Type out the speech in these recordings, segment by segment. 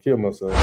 Kill myself.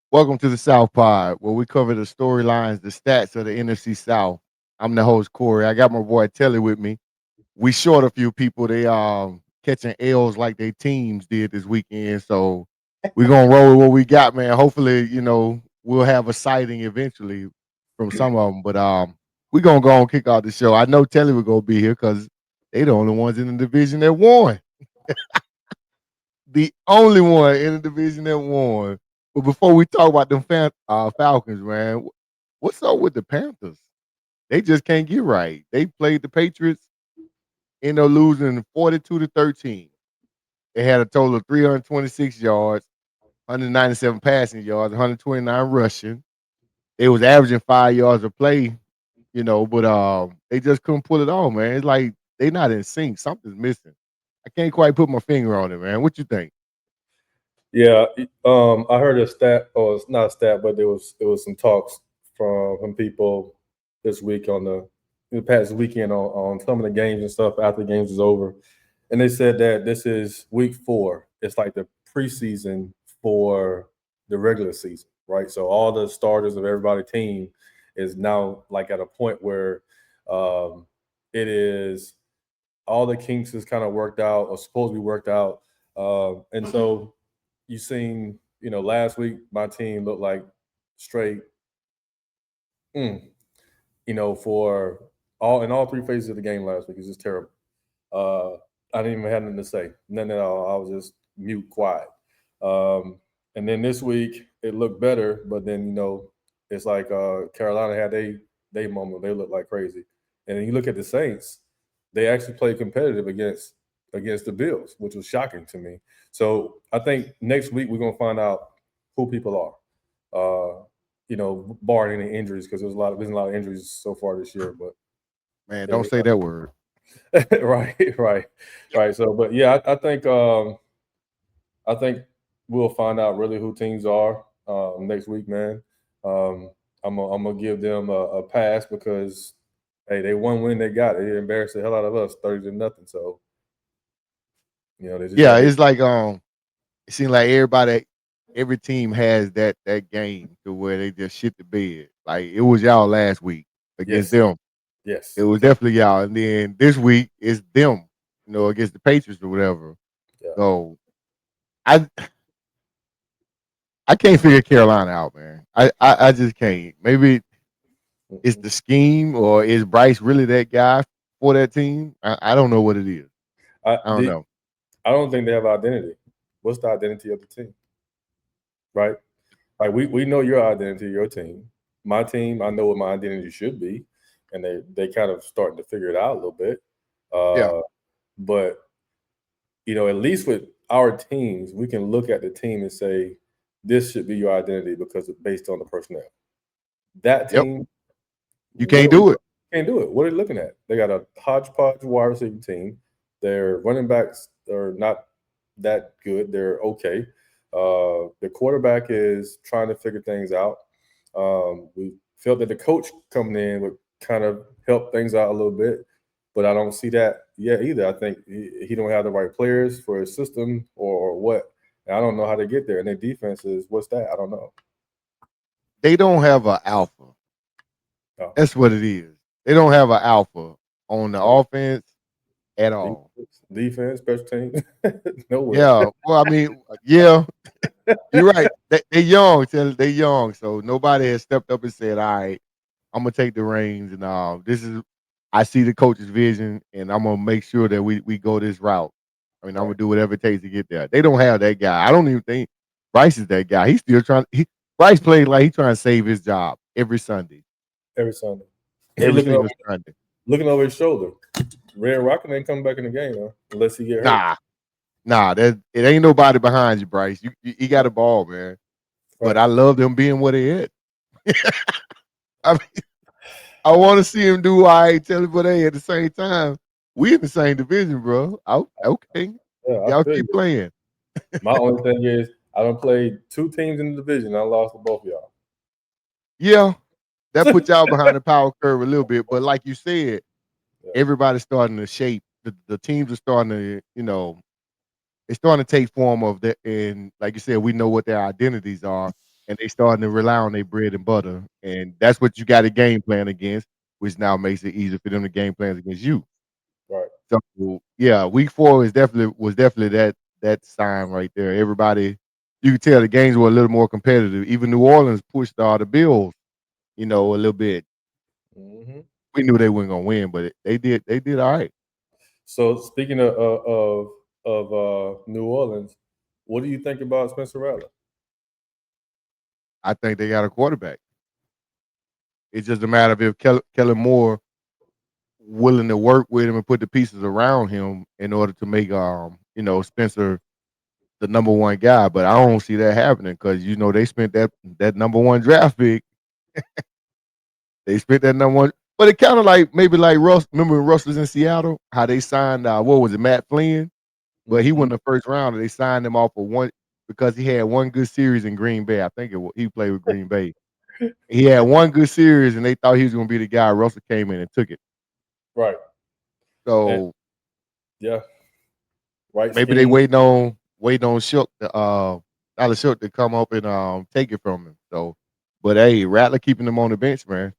Welcome to the South Pod, where we cover the storylines, the stats of the NFC South. I'm the host, Corey. I got my boy Telly with me. We short a few people. They catching L's like their teams did this weekend. So we're gonna roll with what we got, man. Hopefully, we'll have a sighting eventually from some of them. But we're gonna go and kick off the show. I know Telly will go be here because they the only ones in the division that won. The only one in the division that won. But before we talk about them Falcons, man, what's up with the Panthers? They just can't get right. They played the Patriots, end up losing 42-13. They had a total of 326 yards, 197 passing yards, 129 rushing. They was averaging 5 yards a play, but they just couldn't pull it off, man. It's like they not in sync. Something's missing. I can't quite put my finger on it, man. What you think? Yeah, I heard a stat, or it's not a stat, but it was some talks from people this week on the past weekend on some of the games and stuff after the games is over, and they said that this is week 4. It's like the preseason for the regular season, right? So all the starters of everybody's team is now like at a point where it is all the kinks is kind of worked out or supposed to be worked out, and so you seen, last week my team looked like straight, mm, for all 3 phases of the game last week. It's just terrible. Uh, I didn't even have nothing to say, nothing at all. I was just mute, quiet. Um, and then this week it looked better, but then it's like Carolina had they moment. They looked like crazy. And then you look at the Saints, they actually played competitive against the Bills, which was shocking to me. So I think next week we're gonna find out who people are. Barring any injuries, because there's a lot of injuries so far this year. But Man, don't yeah, say that word. right, right, right. So, but yeah, I think we'll find out really who teams are next week, man. Um, I'm gonna give them a pass because hey, they won when they got it. They embarrassed the hell out of us, 30-0. So they just Yeah, got to. it's like it seems like every team has that game to where they just shit the bed. Like it was y'all last week against Yes, them. It yes, was definitely y'all, and then this week it's them, against the Patriots or whatever. yeah. So I I can't figure Carolina out, man. I just can't. Maybe it's Mhm. the scheme, or is Bryce really that guy for that team? I don't know what it is. I I don't the, know. I don't think they have identity. What's the identity of the team, right? Like we know your identity, your team. My team, I know what my identity should be, and they kind of starting to figure it out a little bit. Yeah. But at least with our teams, we can look at the team and say this should be your identity because it's based on the personnel. That Yep. team, You what can't are we do it. can't do it? What are they looking at? They got a hodgepodge wide receiver team. Their running backs are not that good. They're okay. The quarterback is trying to figure things out. We felt that the coach coming in would kind of help things out a little bit, but I don't see that yet either. I think he don't have the right players for his system or what. And I don't know how to get there. And their defense is what's that? I don't know. They don't have an alpha. Oh, That's what it is. They don't have an alpha on the oh, offense at all. defense, special teams, nowhere. Yeah. Well, I mean, yeah, you're right. They young. They young. So nobody has stepped up and said, "All right, I'm gonna take the reins and this is I see the coach's vision and I'm gonna make sure that we go this route. I mean, I'm Right. gonna do whatever it takes to get there." They don't have that guy. I don't even think Bryce is that guy. He's still trying. Bryce plays like he's trying to save his job every Sunday. Every Sunday. He Every looking over, single Sunday. looking over his shoulder. Red Rocket ain't coming back in the game, huh? Unless he get hurt. Nah, it ain't nobody behind you, Bryce. You got a ball, man. But Right. I love them being what they at. I mean, I want to see him do all right, tell him, but hey, at the same time, we in the same division, bro. Okay, Yeah, I y'all feel keep you. playing. My only thing is I done played 2 teams in the division. I lost to both of y'all. Yeah, that put y'all behind the power curve a little bit. But like you said, Yeah. everybody's starting to shape. The teams are starting to, it's starting to take form of that. And like you said, we know what their identities are, and they starting to rely on their bread and butter. And that's what you got a game plan against, which now makes it easier for them to game plans against you. Right. So yeah, week 4 was definitely that sign right there. Everybody, you could tell the games were a little more competitive. Even New Orleans pushed the Bills, a little bit. Mm-hmm. We knew they weren't gonna win, but they did all right. So speaking of New Orleans, what do you think about Spencer Rattler? I think they got a quarterback. It's just a matter of if Kellen Moore willing to work with him and put the pieces around him in order to make Spencer the number 1 guy. But I don't see that happening because they spent that number 1 draft pick. They spent that number 1, but it kind of like maybe like Russ. Remember when Russ was in Seattle? How they signed what was it, Matt Flynn? But he won the first round, and they signed him off for one because he had one good series in Green Bay. I think he played with Green Bay. He had one good series, and they thought he was going to be the guy. Russell came in and took it. Right. So yeah, right. maybe they waiting on Shook Tyler Shook to come up and take it from him. So, but hey, Rattler keeping him on the bench, man.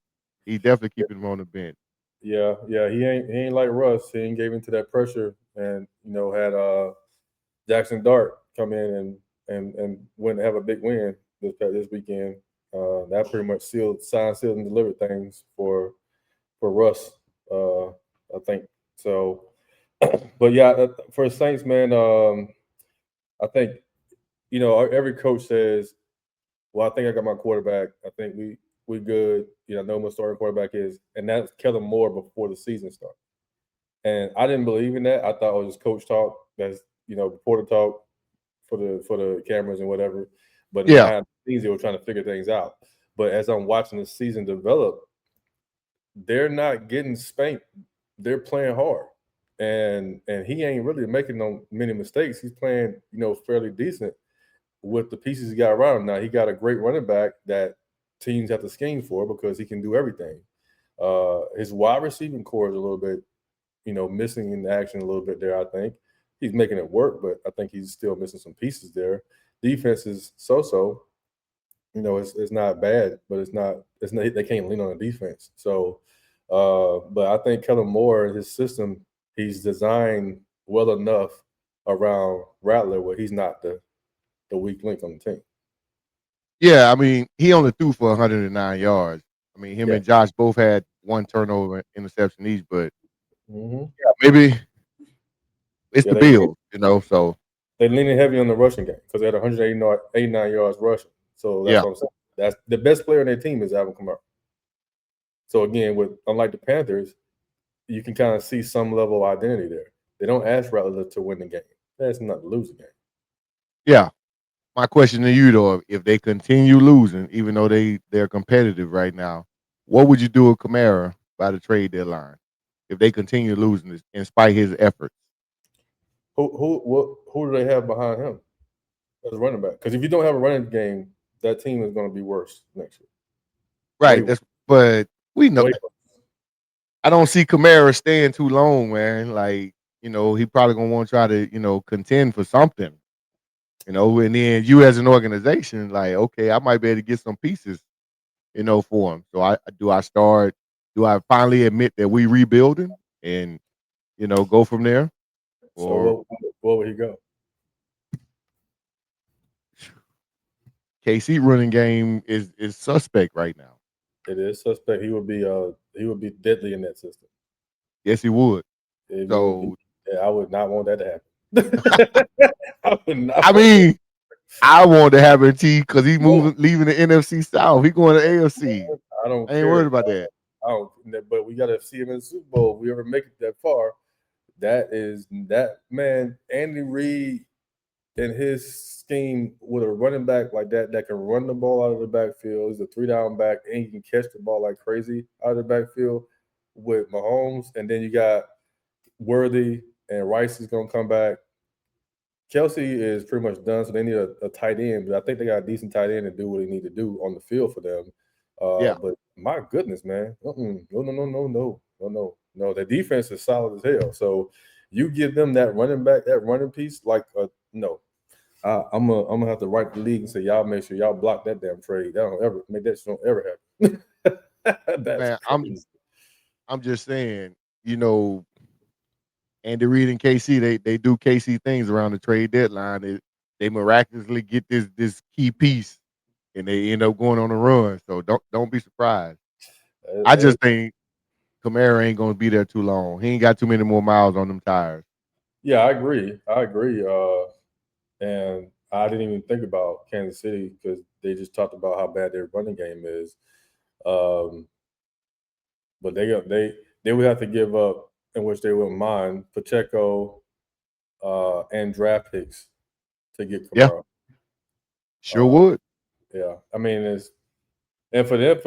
He definitely keeping him on the bench. Yeah. He ain't like Russ. He ain't gave into that pressure, and had Jackson Dart come in and went and have a big win this weekend. That pretty much sealed and delivered things for Russ. I think so. But yeah, for the Saints, man, I think every coach says, "Well, I think I got my quarterback. I think we good. I know my starting quarterback is," and that's Kellen Moore before the season started. And I didn't believe in that. I thought it was just coach talk. That's reporter talk for the cameras and whatever. But behind the scenes, they were trying to figure things out. But as I'm watching the season develop, they're not getting spanked. They're playing hard, and he ain't really making many mistakes. He's playing fairly decent with the pieces he got around him. Now he got a great running back that teams have to scheme for because he can do everything. His wide receiving core is a little bit missing in the action a little bit there. I think he's making it work, but I think he's still missing some pieces there. Defense is so. It's not bad, but it's not. They can't lean on the defense. So, but I think Kellen Moore and his system, he's designed well enough around Rattler where he's not the weak link on the team. Yeah, I mean, he only threw for 109 yards. I mean, him and Josh both had 1 turnover interception each, but maybe it's the Bills, so. They're leaning heavy on the rushing game because they had 189 yards rushing. So that's what I'm saying. That's the best player on their team is Alvin Kamara. So again, unlike the Panthers, you can kind of see some level of identity there. They don't ask Rattler to win the game. They ask him not to lose the game. Yeah. My question to you though, if they continue losing, even though they're competitive right now, what would you do with Kamara by the trade deadline if they continue losing in spite of his efforts? Who do they have behind him as a running back? Because if you don't have a running game, that team is going to be worse next year. Right. But we know. I don't see Kamara staying too long, man. Like, he probably gonna want to try to, contend for something. And then you as an organization, like, okay, I might be able to get some pieces, for him. So do I finally admit that we rebuilding and, go from there? So where would he go? KC running game is suspect right now. It is suspect. He would be deadly in that system. Yes, he would. I would not want that to happen. I would not. I mean, I want to happen, T, because he's leaving the NFC South. He going to AFC. I don't. I ain't worried about that. But we got to see him in the Super Bowl. If we ever make it that far, that man, Andy Reid and his scheme with a running back like that can run the ball out of the backfield. He's a 3 down back and he can catch the ball like crazy out of the backfield with Mahomes. And then you got Worthy and Rice is gonna come back. Kelsey is pretty much done, so they need a tight end. But I think they got a decent tight end to do what they need to do on the field for them. Yeah. But my goodness, man, no. The defense is solid as hell. So you give them that running back, that running piece, like no. I'm gonna have to write the league and say y'all make sure y'all block that damn trade. That don't ever make that shit don't ever happen. That's Man, crazy. I'm just saying, Andy Reid and KC, they do KC things around the trade deadline. They miraculously get this key piece and they end up going on a run. So don't be surprised. I just think Kamara ain't gonna be there too long. He ain't got too many more miles on them tires. Yeah, I agree. And I didn't even think about Kansas City because they just talked about how bad their running game is. But they would have to give up, in which they wouldn't mind, Pacheco and draft picks to get Yeah. Kamara. Sure would. Yeah, I mean and for them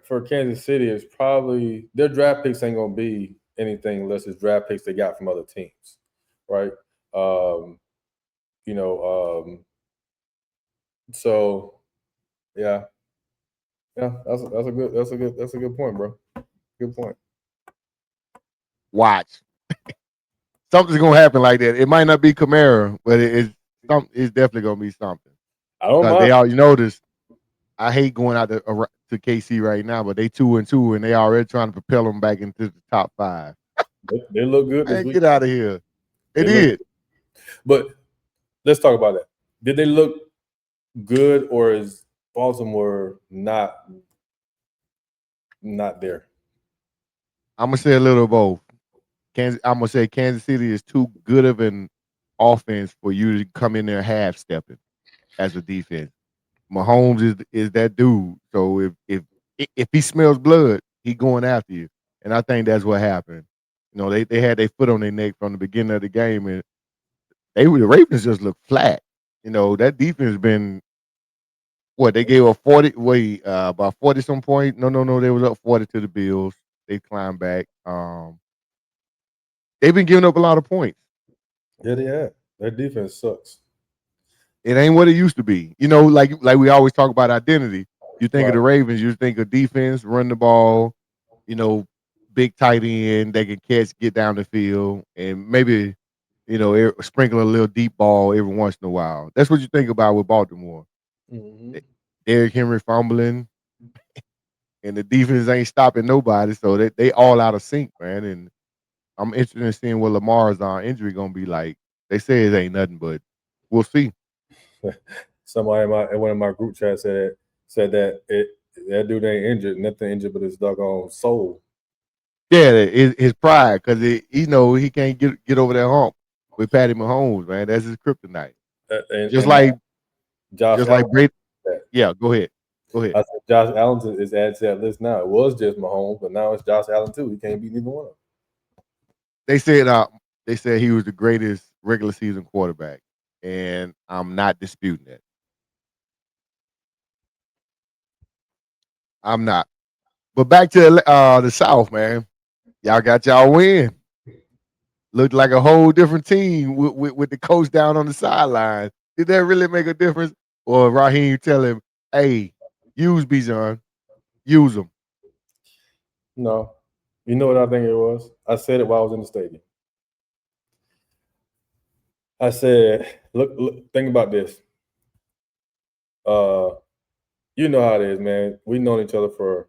for Kansas City, it's probably their draft picks ain't gonna be anything unless it's draft picks they got from other teams, right? You know, so yeah, that's a good point, bro. Good point. Watch. Something's gonna happen like that. It might not be Kamara, but it's definitely gonna be something. I don't Because mind. they all notice. I hate going out to KC right now, but they 2-2 and they already trying to propel them back into the top 5. They look good this Man, week. get out of here. They They look did. good. But let's talk about that. Did they look good, or is Baltimore not there? I'm gonna say a little of both. I'm gonna say Kansas City is too good of an offense for you to come in there half stepping as a defense. Mahomes is that dude. So if he smells blood, he going after you. And I think that's what happened. They had their foot on their neck from the beginning of the game, and the Ravens just looked flat. That defense been what they gave a 40 about 40 some point. No, they was up 40 to the Bills. They climbed back. They've been giving up a lot of points. Yeah, they have. Their defense sucks. It ain't what it used to be. Like we always talk about identity. You think of the Ravens, you think of defense, run the ball, big tight end, they can catch, get down the field, and maybe, sprinkle a little deep ball every once in a while. That's what you think about with Baltimore. Mm-hmm. Derrick Henry fumbling, and the defense ain't stopping nobody, so they all out of sync, man. And I'm interested in seeing what Lamar's injury gonna be like. They say it ain't nothing, but we'll see. Somebody in one of my group chats said that that dude ain't injured, nothing injured but his doggone soul. Yeah, his pride, because he can't get over that hump with Patty Mahomes, man. That's his kryptonite. Just like Josh just Allen. like Brady. Yeah, go ahead. I said Josh Allen is added to that list now. It was just Mahomes, but now it's Josh Allen too. He can't beat neither one of them. They said he was the greatest regular season quarterback, and I'm not disputing that. I'm not. But back to the South, man. Y'all got y'all win. Looked like a whole different team with the coach down on the sideline. Did that really make a difference? Or Raheem tell him, hey, use Bijan. Use him. No. You know what I think it was? I said it while I was in the stadium. I said, look, think about this. You know how it is, man. We've known each other for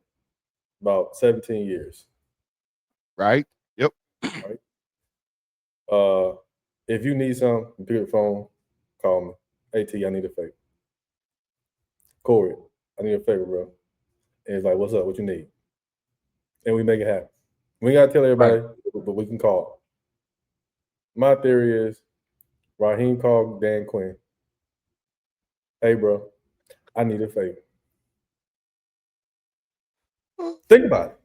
about 17 years. Right? Yep. Right? If you need something, pick up the phone, call me. Hey T, I need a favor. Corey, I need a favor, bro. And it's like, what's up? What you need? And we make it happen. We ain't gotta tell everybody, but we can call. My theory is Raheem called Dan Quinn. Hey, bro, I need a favor. Think about it.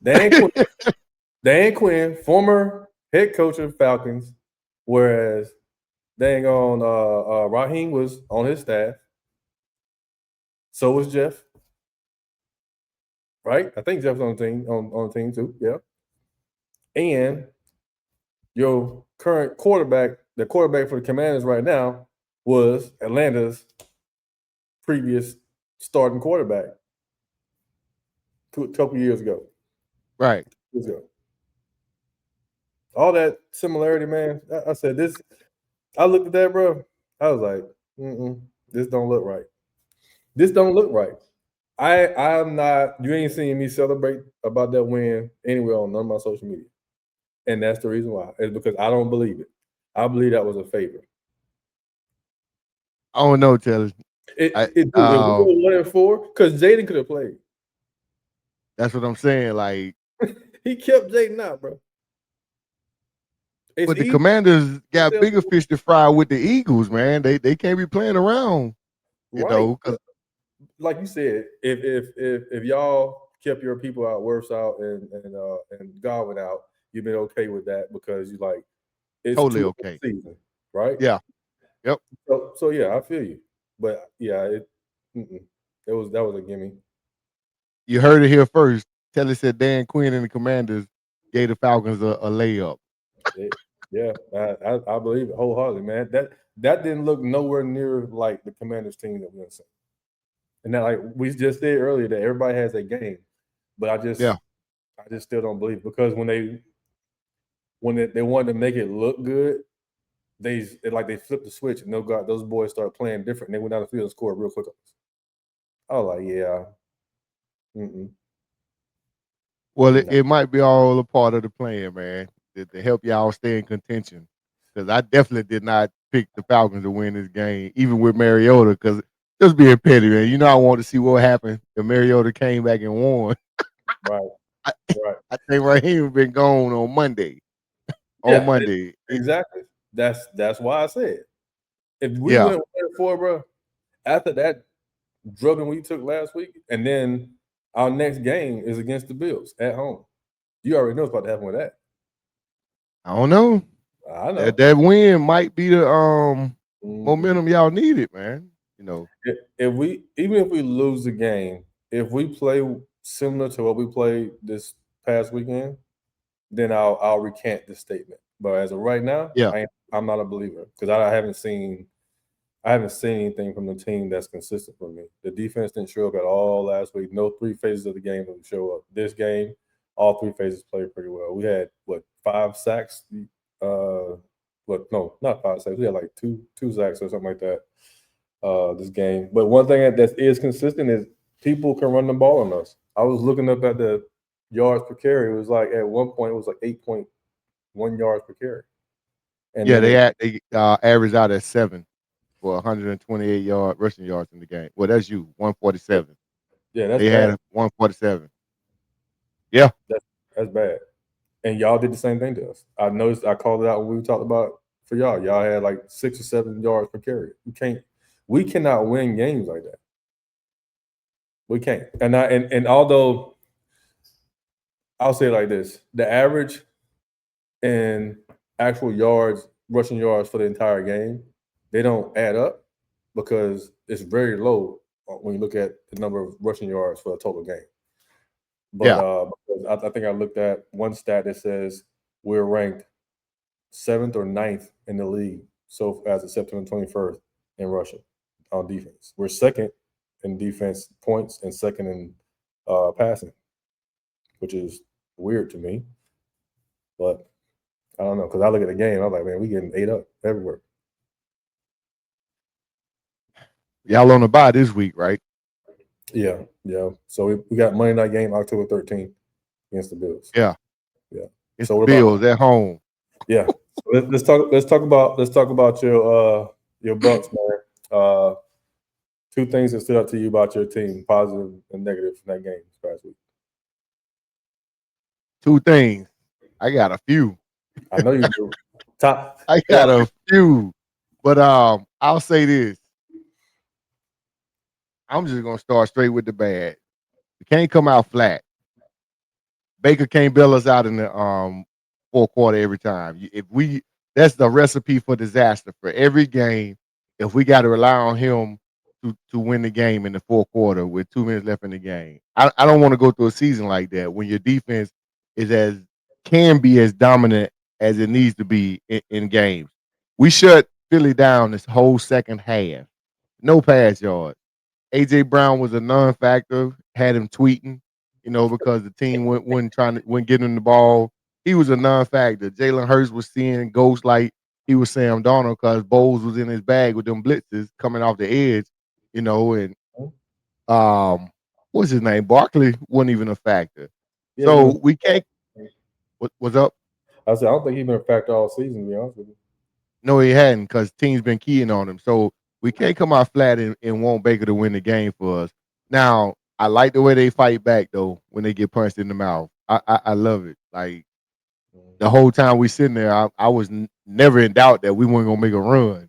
Dan Quinn, former head coach of Falcons, whereas dang on Raheem was on his staff. So was Jeff. Right? I think Jeff's on the team on the team too. Yeah. And your current quarterback, the quarterback for the Commanders right now, was Atlanta's previous starting quarterback a couple years ago. Right. Years ago. All that similarity, man. I said this. I looked at that, bro. I was like, this don't look right. This don't look right. I'm not. You ain't seeing me celebrate about that win anywhere on none of my social media, and that's the reason why. It's because I don't believe it. I believe that was a favor. I don't know, Taylor. It was 1-4 because Jaden could have played. That's what I'm saying. Like he kept Jaden out, bro. But the Commanders got bigger fish to fry with the Eagles, man. They can't be playing around, you know. Cause like you said, if y'all kept your people out, Wirfs out, and Godwin out, you've been okay with that because you like it's totally okay. Season, right? Yeah. Yep. So yeah, I feel you, but yeah, that was a gimme. You heard it here first. Telly said Dan Quinn and the Commanders gave the Falcons a layup. Yeah, I believe it wholeheartedly, man. That didn't look nowhere near like the Commanders team that we're seeing. And that, like we just said earlier, that everybody has a game, but I just still don't believe it because when they wanted to make it look good, they flipped the switch and those boys started playing different. And they went down the field and scored real quick. I was like, yeah. Well, it might be all a part of the plan, man, to help y'all stay in contention. Because I definitely did not pick the Falcons to win this game, even with Mariota, because just being petty, man. You know, I want to see what happened if Mariota came back and won. Right. I think Raheem been gone on Monday. On Monday. Exactly. That's why I said if we went 1-4, bro, after that drubbing we took last week, and then our next game is against the Bills at home. You already know what's about to happen with that. I don't know. I know that win might be the momentum y'all needed, man. You know, if we lose the game, if we play similar to what we played this past weekend, then I'll recant this statement. But as of right now, I'm not a believer because I haven't seen anything from the team that's consistent for me. The defense didn't show up at all last week. No 3 phases of the game didn't show up. This game, all 3 phases played pretty well. We had 5 sacks. No, not 5 sacks. We had like two sacks or something like that. This game. But one thing that is consistent is people can run the ball on us. I was looking up at the yards per carry. It was like at one point it was like 8.1 yards per carry. And they averaged out at 7 for 128 rushing yards in the game. Well, that's 147. Yeah, that's they bad. had 147. Yeah, that's bad. And y'all did the same thing to us. I noticed. I called it out when we talked about for y'all. Y'all had like 6 or 7 yards per carry. We cannot win games like that. We can't. And although I'll say it like this, the average and actual yards, rushing yards for the entire game, they don't add up because it's very low when you look at the number of rushing yards for a total game. But I think I looked at one stat that says we're ranked 7th or 9th in the league so as of September 21st in rushing on defense. We're 2nd in defense points and 2nd in passing, which is weird to me. But I don't know, because I look at the game, I'm like, man, we getting ate up everywhere. Y'all on the bye this week, right? Yeah. So we got Monday night game October 13th against the Bills. Yeah. It's the Bills at home. Yeah. So let's talk about your Bucks, man. 2 things that stood out to you about your team, positive and negative from that game this past week. 2 things. I got a few. I know you do. I got a few, but I'll say this. I'm just gonna start straight with the bad. You can't come out flat. Baker can't bail us out in the fourth quarter every time. That's the recipe for disaster for every game. If we got to rely on him to win the game in the fourth quarter with 2 minutes left in the game, I don't want to go through a season like that when your defense can be as dominant as it needs to be in games. We shut Philly down this whole second half. No pass yards. AJ Brown was a non-factor. Had him tweeting, because the team wasn't getting him the ball. He was a non-factor. Jalen Hurts was seeing ghosts like he was Sam Darnold because Bowles was in his bag with them blitzes coming off the edge, and what's his name? Barkley wasn't even a factor. Yeah, So we can't. What's up? I said I don't think he's been a factor all season. To be honest with you. No, he hadn't because teams been keying on him. So we can't come out flat and want Baker to win the game for us. Now, I like the way they fight back though when they get punched in the mouth. I love it. Like the whole time we sitting there, I was never in doubt that we weren't gonna make a run.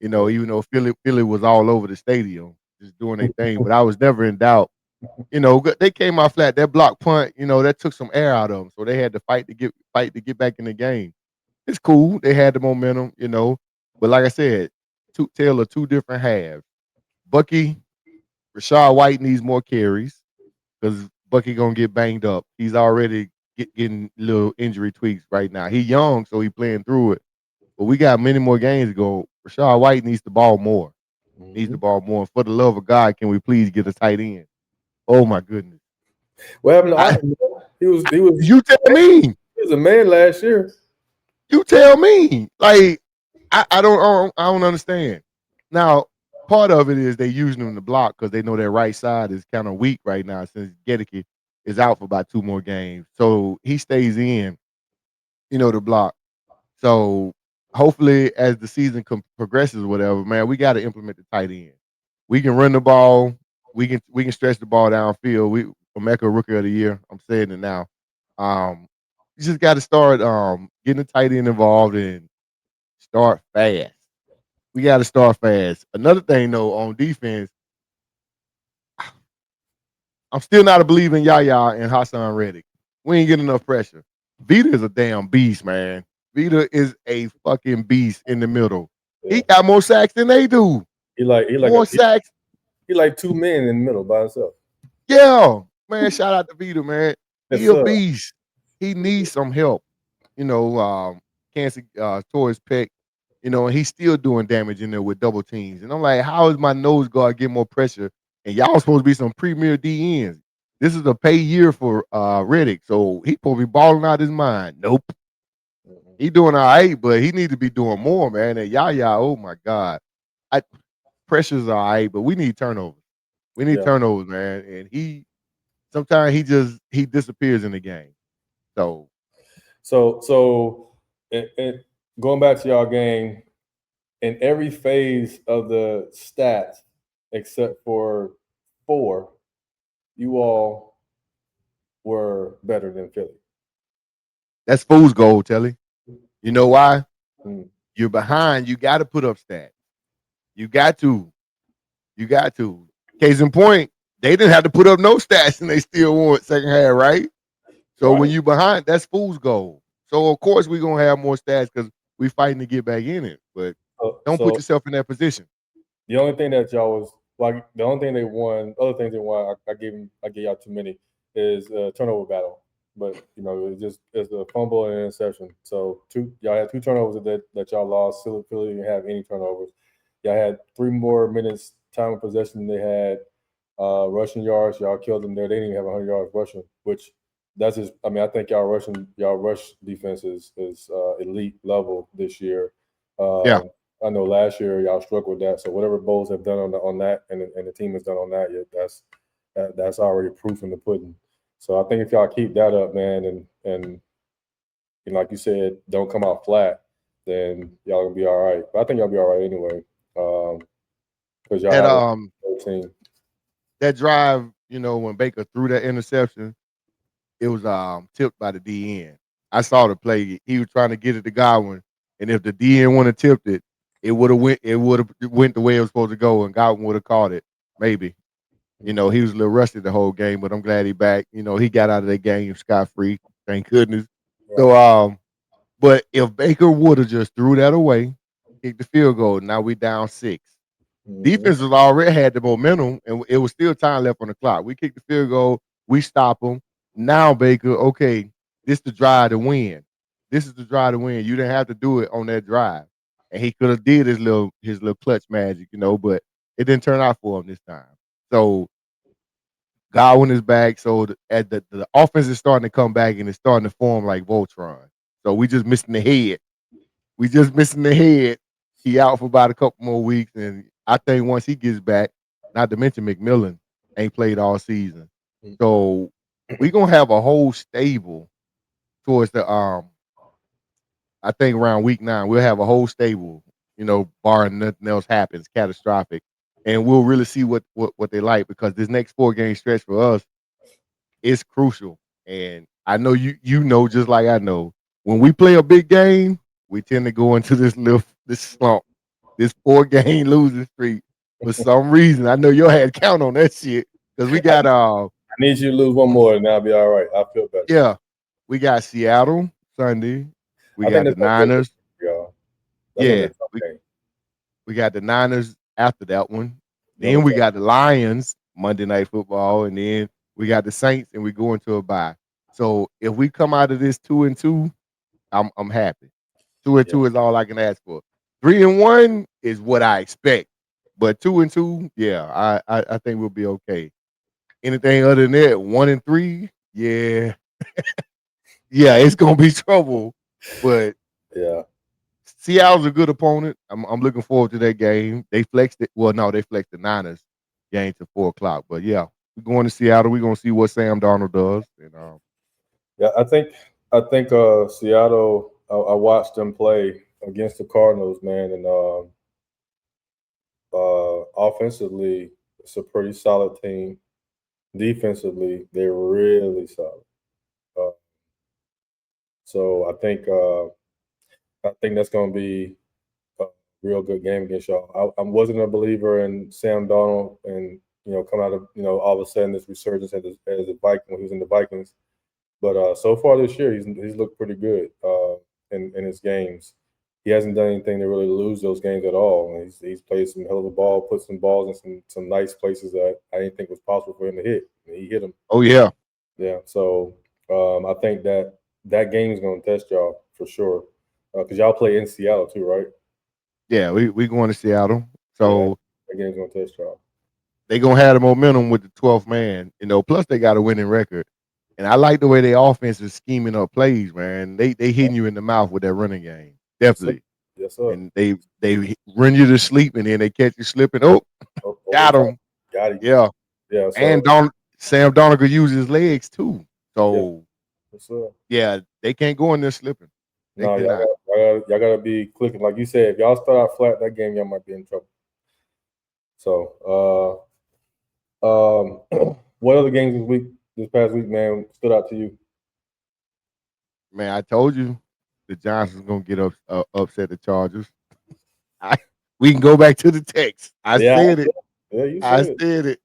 Even though Philly was all over the stadium just doing their thing, but I was never in doubt. They came out flat. That block punt, that took some air out of them, so they had to fight to get back in the game. It's cool. They had the momentum, but like I said, tale of two different halves. Rachaad White needs more carries because Bucky gonna get banged up. He's already getting little injury tweaks right now. He young, so he playing through it. But we got many more games to go. Rachaad White needs the ball more. Needs the ball more. For the love of God, can we please get a tight end? Oh my goodness. What happened to he was You tell me. He was a man last year. You tell me. Like I don't understand. Now, part of it is they using him to block because they know their right side is kind of weak right now since Gedeke is out for about 2 more games. So he stays in, to block. So hopefully as the season progresses or whatever, man, we got to implement the tight end. We can run the ball. We can stretch the ball downfield. Omeka Rookie of the Year. I'm saying it now. You just got to start getting the tight end involved and start fast. We got to start fast. Another thing, though, on defense, I'm still not a believer in Yaya and Hassan Reddick. We ain't getting enough pressure. Vita is a damn beast, man. Vita is a fucking beast in the middle. Yeah. He got more sacks than they do. He like more sacks. He like 2 men in the middle by himself. Yeah, man. Shout out to Vita, man. He a beast. He needs some help. Cancer tore his pec. And he's still doing damage in there with double teams. And I'm like, how is my nose guard getting more pressure? And y'all supposed to be some premier DNs. This is a pay year for Reddick, so he supposed to be balling out his mind. Nope. He doing all right, but he needs to be doing more, man. And Yaya, oh my God. Pressure's all right, but we need turnovers. We need turnovers, man. And sometimes he disappears in the game. So and going back to y'all game, in every phase of the stats, except for 4, you all were better than Philly. That's fool's gold, Telly. You know why? You're behind. You got to put up stats. You got to. Case in point, they didn't have to put up no stats and they still won second half, right? So when you behind, that's fool's gold. So of course we're gonna have more stats because we fighting to get back in it. But don't put yourself in that position. The only thing that y'all was the only thing they won, other things they won, I gave y'all too many, is turnover battle. But it's a fumble and an interception. So y'all had 2 turnovers that y'all lost. Philly didn't have any turnovers. Y'all had 3 more minutes time of possession than they had rushing yards. Y'all killed them there. They didn't even have 100 yards rushing, which that's just. I mean, I think y'all rush defense is elite level this year. I know last year y'all struggled with that. So whatever Bowles have done on that, and the team has done on that, that's already proof in the pudding. So I think if y'all keep that up, man, and like you said, don't come out flat, then y'all gonna be all right. But I think y'all be all right anyway. Because y'all have a team. That drive, when Baker threw that interception, it was tipped by the DN. I saw the play. He was trying to get it to Godwin, and if the DN would have tipped it, it would have went the way it was supposed to go, and Godwin would have caught it, maybe. You know, he was a little rusty the whole game, but I'm glad he back. You know, he got out of that game scot free. Thank goodness. So, but if Baker would have just threw that away, kicked the field goal, now we down 6. Defense has already had the momentum, and it was still time left on the clock. We kicked the field goal, we stop them. Now Baker, okay, this the drive to win. This is the drive to win. You didn't have to do it on that drive, and he could have did his little clutch magic, you know, but it didn't turn out for him this time. So Godwin is back. So the offense is starting to come back, and it's starting to form like Voltron. So we just missing the head. We just missing the head. He out for about a couple more weeks, and I think once he gets back, not to mention McMillan ain't played all season. So we gonna have a whole stable towards the I think around week 9, we'll have a whole stable, you know, barring nothing else happens catastrophic. And we'll really see what they like, because this next 4-game stretch for us is crucial. And I know you know, just like I know, when we play a big game, we tend to go into this slump, this 4-game losing streak for some reason. I know your head count on that shit, because we got I need you to lose one more, and I'll be all right. I feel better. Yeah, we got Seattle Sunday. We got the Niners. Yeah, we got the Niners after that one. Then we got the Lions Monday Night Football, and then we got the Saints, and we go into a bye. So if we come out of this 2-2, I'm happy. 2-2 is all I can ask for. 3-1 is what I expect, but 2-2, yeah, I think we'll be okay. Anything other than that, 1-3, yeah, yeah, it's gonna be trouble. But yeah, Seattle's a good opponent. I'm looking forward to that game. They flexed it. Well, no, they flexed the Niners game to 4:00. But yeah, we're going to Seattle. We're gonna see what Sam Darnold does. And yeah, I think Seattle. I watched them play against the Cardinals, man, and offensively, it's a pretty solid team. Defensively, they're really solid. So I think that's going to be a real good game against y'all. I wasn't a believer in Sam Darnold, and come out of all of a sudden this resurgence as a Viking when he was in the Vikings. But so far this year, he's looked pretty good in his games. He hasn't done anything to really lose those games at all. He's played some hell of a ball, put some balls in some nice places that I didn't think was possible for him to hit. And he hit them. Oh yeah, yeah. So I think that game is going to test y'all for sure, because y'all play in Seattle too, right? Yeah, we going to Seattle. So that game's going to test y'all. They gonna have the momentum with the 12th man, Plus they got a winning record, and I like the way their offense is scheming up plays, man. They hitting you in the mouth with that running game, definitely. Yes, sir. And they run you to sleep, and then they catch you slipping. Got him. Got it. Yeah. Yeah. So, and Sam Darnold could use his legs too. So yes, sir. Yeah, they can't go in there slipping. No, y'all gotta be clicking. Like you said, if y'all start out flat that game, y'all might be in trouble. So what other games this past week, man, stood out to you? Man, I told you the Giants was gonna get upset the Chargers. We can go back to the text. I said it. Yeah, you said it.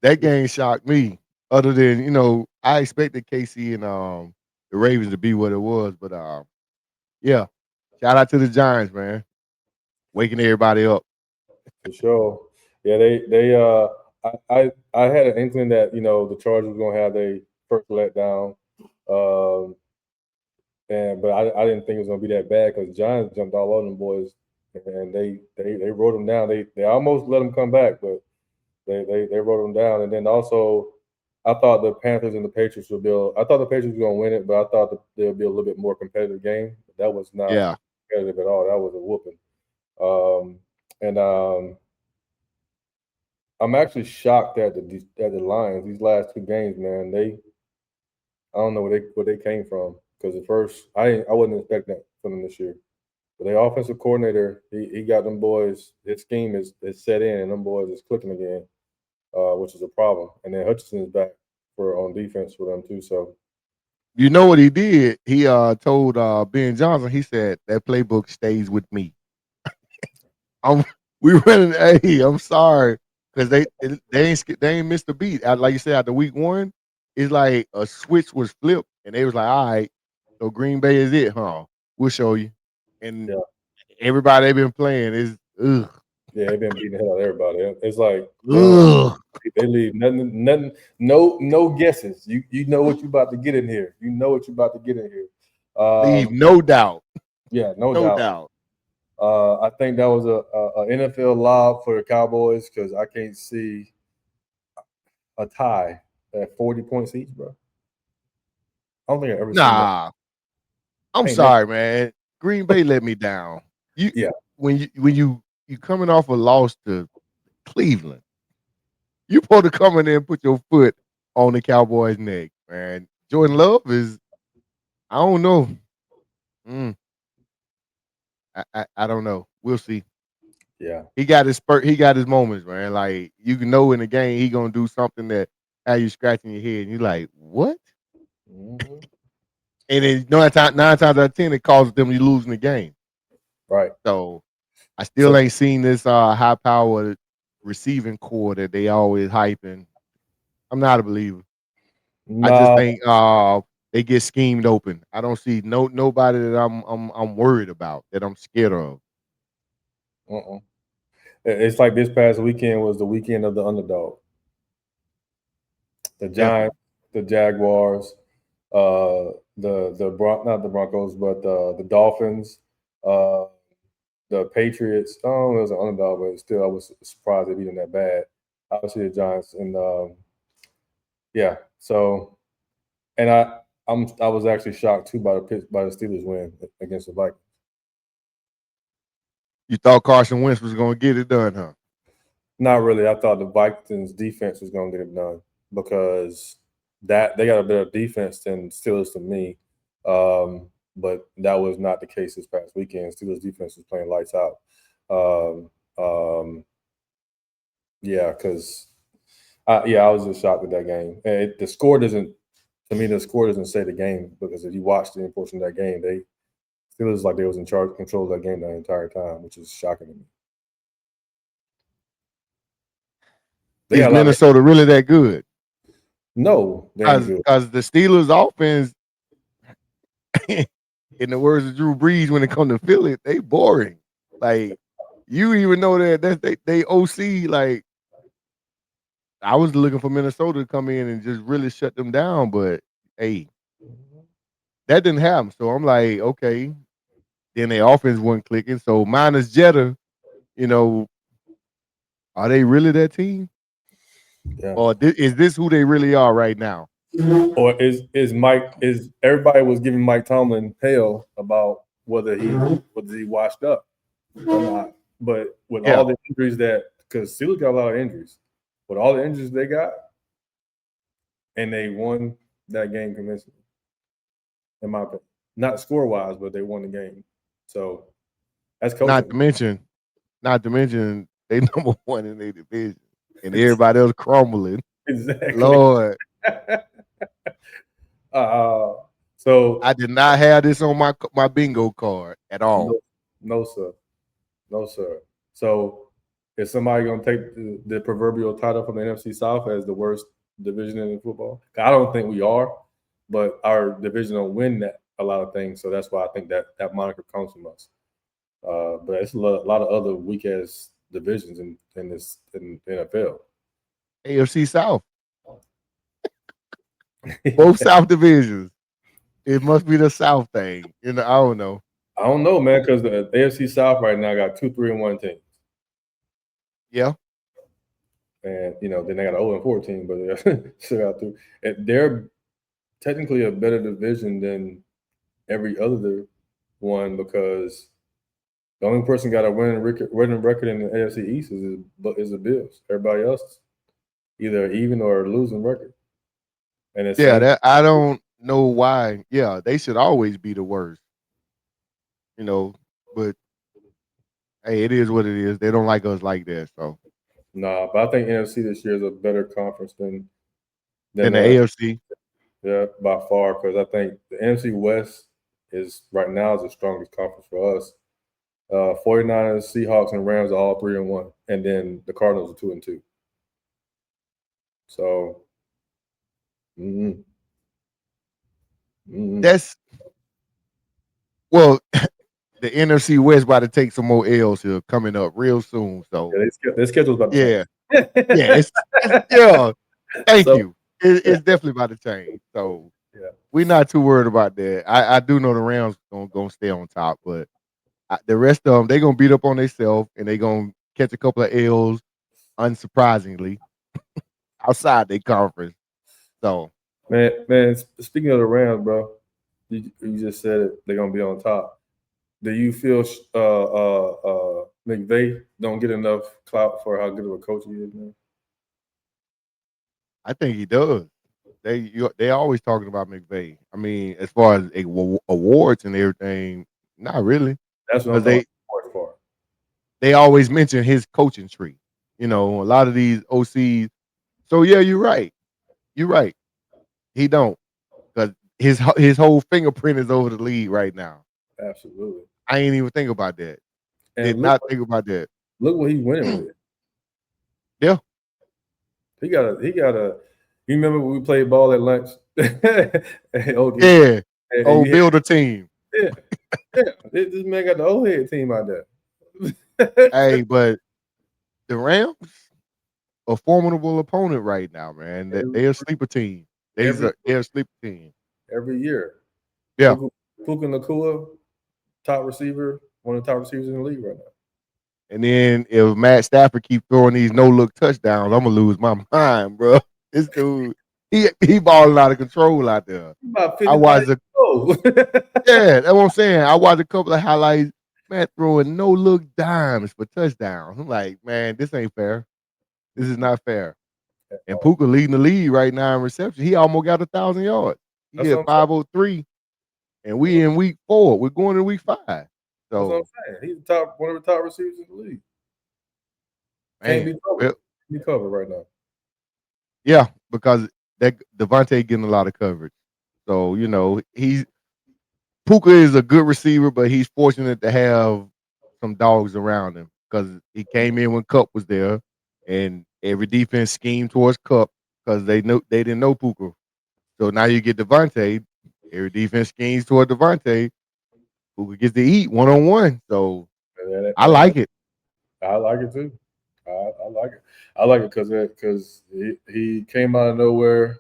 That game shocked me. Other than, I expected KC and the Ravens to be what it was, but yeah. Shout out to the Giants, man. Waking everybody up. For sure. Yeah, I had an inkling that the Chargers were gonna have their first letdown, but I didn't think it was gonna be that bad because the Giants jumped all over them boys, and they wrote them down. They almost let them come back, but they wrote them down. And then also, I thought the Panthers and the Patriots would be. I thought the Patriots were gonna win it, but I thought that there'd be a little bit more competitive game. That was not competitive at all. That was a whooping. I'm actually shocked at the Lions. These last 2 games, man. I don't know where they came from, because at first I wasn't expecting that from them this year. But their offensive coordinator, he got them boys. His scheme is set in, and them boys is clicking again, which is a problem. And then Hutchinson is back on defense for them too. So, you know what he did? He told Ben Johnson. He said that playbook stays with me. We running. Hey, I'm sorry. because they ain't missed a beat. Like you said, after week one, it's like a switch was flipped, and they was like, all right, so Green Bay is it, huh? We'll show you. And Yeah. everybody they been playing is ugh. Yeah, they've been beating the hell out of everybody. It's like Ugh. they leave nothing, no guesses. You know what you about to get in here. You know what you about to get in here. Leave no doubt. Yeah, no No doubt. doubt. I think that was a NFL lob for the Cowboys because I can't see a tie at 40 points each, bro. I don't think I've ever seen that. Nah. I'm Ain't sorry, man. Green Bay let me down. Yeah. When you coming off a loss to Cleveland, you supposed to come in there and put your foot on the Cowboys' neck, man. Jordan Love is, I don't know. Mm, I don't know. We'll see. Yeah. He got his spurt. He got his moments, man. Like you can know in the game he gonna do something that have you scratching your head, and you like what? Mhm. And then nine times out of 10, it causes them to losing the game. Right. So I still So ain't seen this high powered receiving core that they always hyping. I'm not a believer. I just nah. think they get schemed open. I don't see nobody that I'm worried about, that I'm scared of. Uh-uh. It's like this past weekend was the weekend of the underdog. The Giants, Definitely. the Jaguars, not the Broncos, but the Dolphins, uh, the Patriots. I don't know, it was an underdog, but still, I was surprised they beat them that bad. Obviously, the Giants, and yeah. So, and I was actually shocked too by the Steelers win against the Vikings. You thought Carson Wentz was gonna get it done, huh? Not really. I thought the Vikings defense was going to get it done because that they got a better defense than Steelers to me. But that was not the case this past weekend. Steelers defense was playing lights out. Um, um, yeah, because I was just shocked with that game. And the score doesn't, to me, the score doesn't say the game because if you watch the portion of that game, they Steelers like they was in charge, control of that game the entire time, which is shocking to me. They Is got a lot of Minnesota really that good? no, they ain't good. Because the Steelers offense, in the words of Drew Brees, when it comes to Philly, they boring. Like you even know that's they OC. Like I was looking for Minnesota to come in and just really shut them down, but hey, that didn't happen. So I'm like, okay. Then their offense wasn't clicking. So minus Jetta, you know, are they really that team? Yeah. Or is this who they really are right now? Or is Mike is everybody was giving Mike Tomlin hell about whether he washed up or not. But with Yeah, all the injuries that because Steelers got a lot of injuries, with all the injuries they got, and they won that game convincingly, in my opinion. Not score wise, but they won the game. So that's not coaching. to mention, not to mention they number one in their division, and everybody else crumbling. Exactly. Lord, uh, so I did not have this on my bingo card at all. no, no sir. No, sir. So is somebody going to take the proverbial title from the NFC South as the worst division in football? I don't think we are, but our division will win that a lot of things. So that's why I think that moniker comes from us. But it's a lot of other weak ass divisions in the NFL. AFC South, both South divisions. It must be the South thing. I don't know. I don't know, man, because the AFC South right now got 2-3-1 teams. Yeah, And then they got an 0-4 team, but they still got two. And they're technically a better division than every other one because the only person got a winning record in the AFC East is the Bills. Everybody else either even or losing record. And the yeah. same. That I don't know why. Yeah, they should always be the worst. But hey, it is what it is. They don't like us like that. So Nah, but I think NFC this year is a better conference than then the the AFC. yeah by far because I think the NFC West is right now is the strongest conference for us. 49ers, Seahawks, and Rams are all 3-1, and then the Cardinals are 2-2. So, mm, That's well, the NFC West about to take some more L's here coming up real soon. So their schedule's about to yeah, change. yeah, it's yeah. Thank So, you. yeah, It's definitely about to change. So yeah. we're not too worried about that. I do know the Rams gonna stay on top, but the rest of them they gonna beat up on themselves and they gonna catch a couple of L's, unsurprisingly, outside their conference. So Man. Speaking of the Rams, bro, you just said it. They're gonna be on top. Do you feel McVay don't get enough clout for how good of a coach he is, man? I think he does. They always talking about McVay. I mean, as far as awards and everything, not really, That's what I'm because talking about for. they always mention his coaching tree. You know, a lot of these OCs. So yeah, you're right. You're right. He don't because his whole fingerprint is over the league right now. Absolutely. I ain't even think about that. Did And not think about that. look what he's winning with. Yeah, He got a. You remember when we played ball at lunch? And OG, yeah. and Oh, you had, build a team. yeah, yeah. This man got the old head team out there. Hey, but the Rams a formidable opponent right now, man. They're a sleeper team. every They're a sleeper team. every year. Yeah. Puka Nacua, top receiver, one of the top receivers in the league right now. And then if Matt Stafford keep throwing these no look touchdowns, I'm gonna lose my mind, bro. This dude, he balling out of control out there. About I 55 watched years old. yeah, that's what I'm saying. I watched a couple of highlights. Matt throwing no look dimes for touchdowns. I'm like, man, this ain't fair. This is not fair. And Puka leading the lead right now in reception. He almost got 1,000 yards. He That's what hit I'm saying. 503, and we in week 4. We're going to week 5. That's what I'm So, saying. He's one of the top receivers in the league. Can't man, be covered. well, Can't be covered right now. yeah, because that Devontae getting a lot of coverage. So, you know, Puka is a good receiver, but he's fortunate to have some dogs around him because he came in when Cup was there, and every defense schemed towards Cup because they didn't know Puka. So now you get Devontae, every defense schemes toward Devontae. Puka gets to eat 1-on-1. So I like it. I like it too. I like it. I like it because he came out of nowhere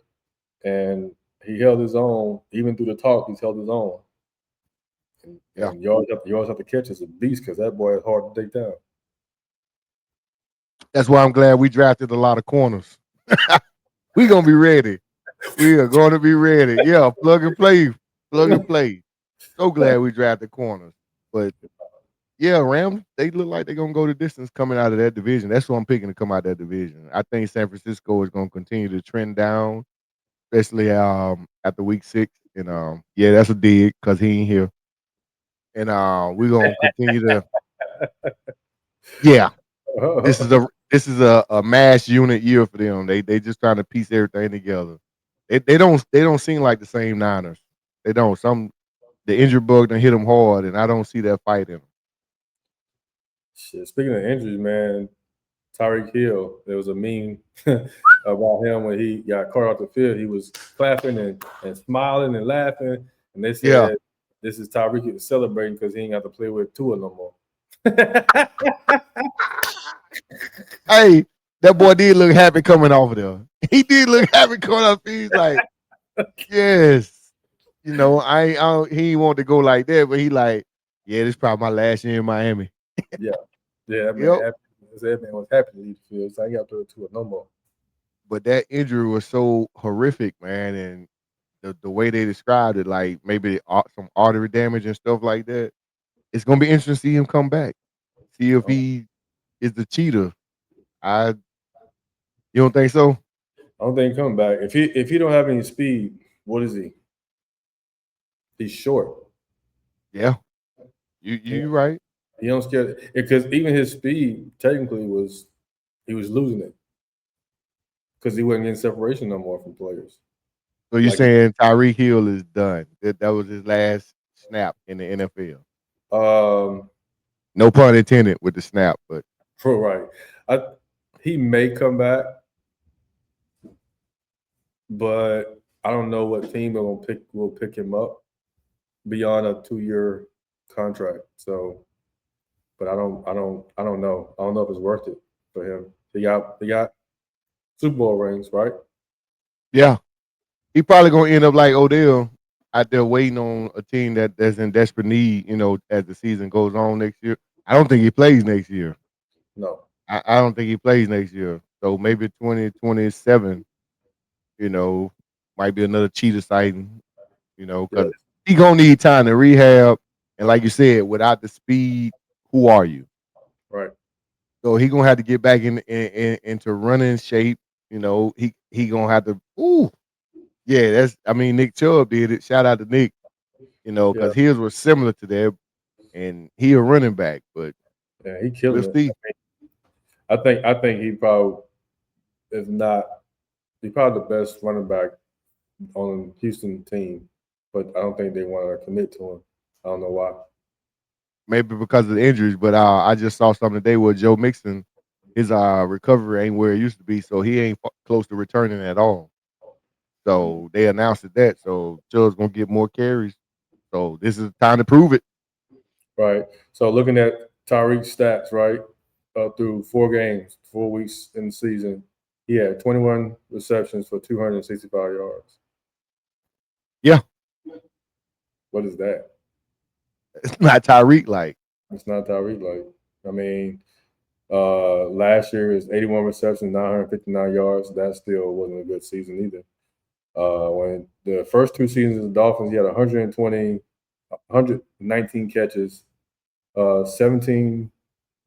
and he held his own. Even through the talk, he's held his own. Yeah. And you always have to catch as a beast because that boy is hard to take down. That's why I'm glad we drafted a lot of corners. We gonna be ready. We are going to be ready. Yeah, plug and play. Plug and play. So glad we drafted corners. But yeah, Rams, they look like they're gonna go the distance coming out of that division. That's what I'm picking to come out of that division. I think San Francisco is gonna continue to trend down, especially after week 6. And yeah, that's a dig because he ain't here. And we're gonna continue to yeah. This is a mass unit year for them. They just trying to piece everything together. They don't seem like the same Niners. They don't. The injury bug done hit them hard, and I don't see that fight in them. Shit, speaking of injuries, man, Tyreek Hill, there was a meme about him when he got caught off the field. He was clapping and smiling and laughing, and they Yeah. said, "This is Tyreek Hill celebrating because he ain't got to play with Tua no more." Hey, that boy did look happy coming off of there. He did look happy coming off. He's like, yes. You know, he ain't want to go like that, but he like, yeah, this is probably my last year in Miami. Yeah, that man, Yep. that man was happy to leave the field, so I ain't got to play with Tua no more. But that injury was so horrific, man, and the way they described it, like maybe some artery damage and stuff like that. It's gonna be interesting to see him come back. See if he is the cheater. You don't think so? I don't think he come back. If he don't have any speed, what is he? He's short. Yeah. You right. He don't scare because even his speed technically he was losing it because he wasn't getting separation no more from players. So you're Like saying Tyreek Hill is done. That was his last snap in the NFL. No pun intended with the snap, but right. He may come back, but I don't know what team will pick him up beyond a 2-year contract. So, but I don't know. I don't know if it's worth it for him. He got Super Bowl rings, right? Yeah, he probably gonna end up like Odell out there waiting on a team that's in desperate need. As the season goes on next year. I don't think he plays next year. No. I don't think he plays next year. So maybe 2027. Might be another cheetah sighting. Yeah. Because he gonna need time to rehab, and like you said, without the speed, who are you? Right. So he gonna have to get back into running shape. He gonna have to. Ooh, yeah. Nick Chubb did it. Shout out to Nick. Yeah. Because his was similar to that, and he a running back, but Yeah. He we'll killing it. see. I think he probably is not. He's probably the best running back on Houston team, but I don't think they want to commit to him. I don't know why. Maybe because of the injuries, but I just saw something today where Joe Mixon, his recovery ain't where it used to be, so he ain't close to returning at all. So they announced that. So Chubb's gonna get more carries. So this is time to prove it. Right. So looking at Tyreek's stats, right, through 4 games, 4 weeks in the season, he had 21 receptions for 265 yards. Yeah, What is that? it's not Tyreek like. It's not Tyreek. Like, I mean, last year is 81 receptions, 959 yards. That still wasn't a good season either. When the first 2 seasons of the Dolphins, he had 120, 119 catches, 17,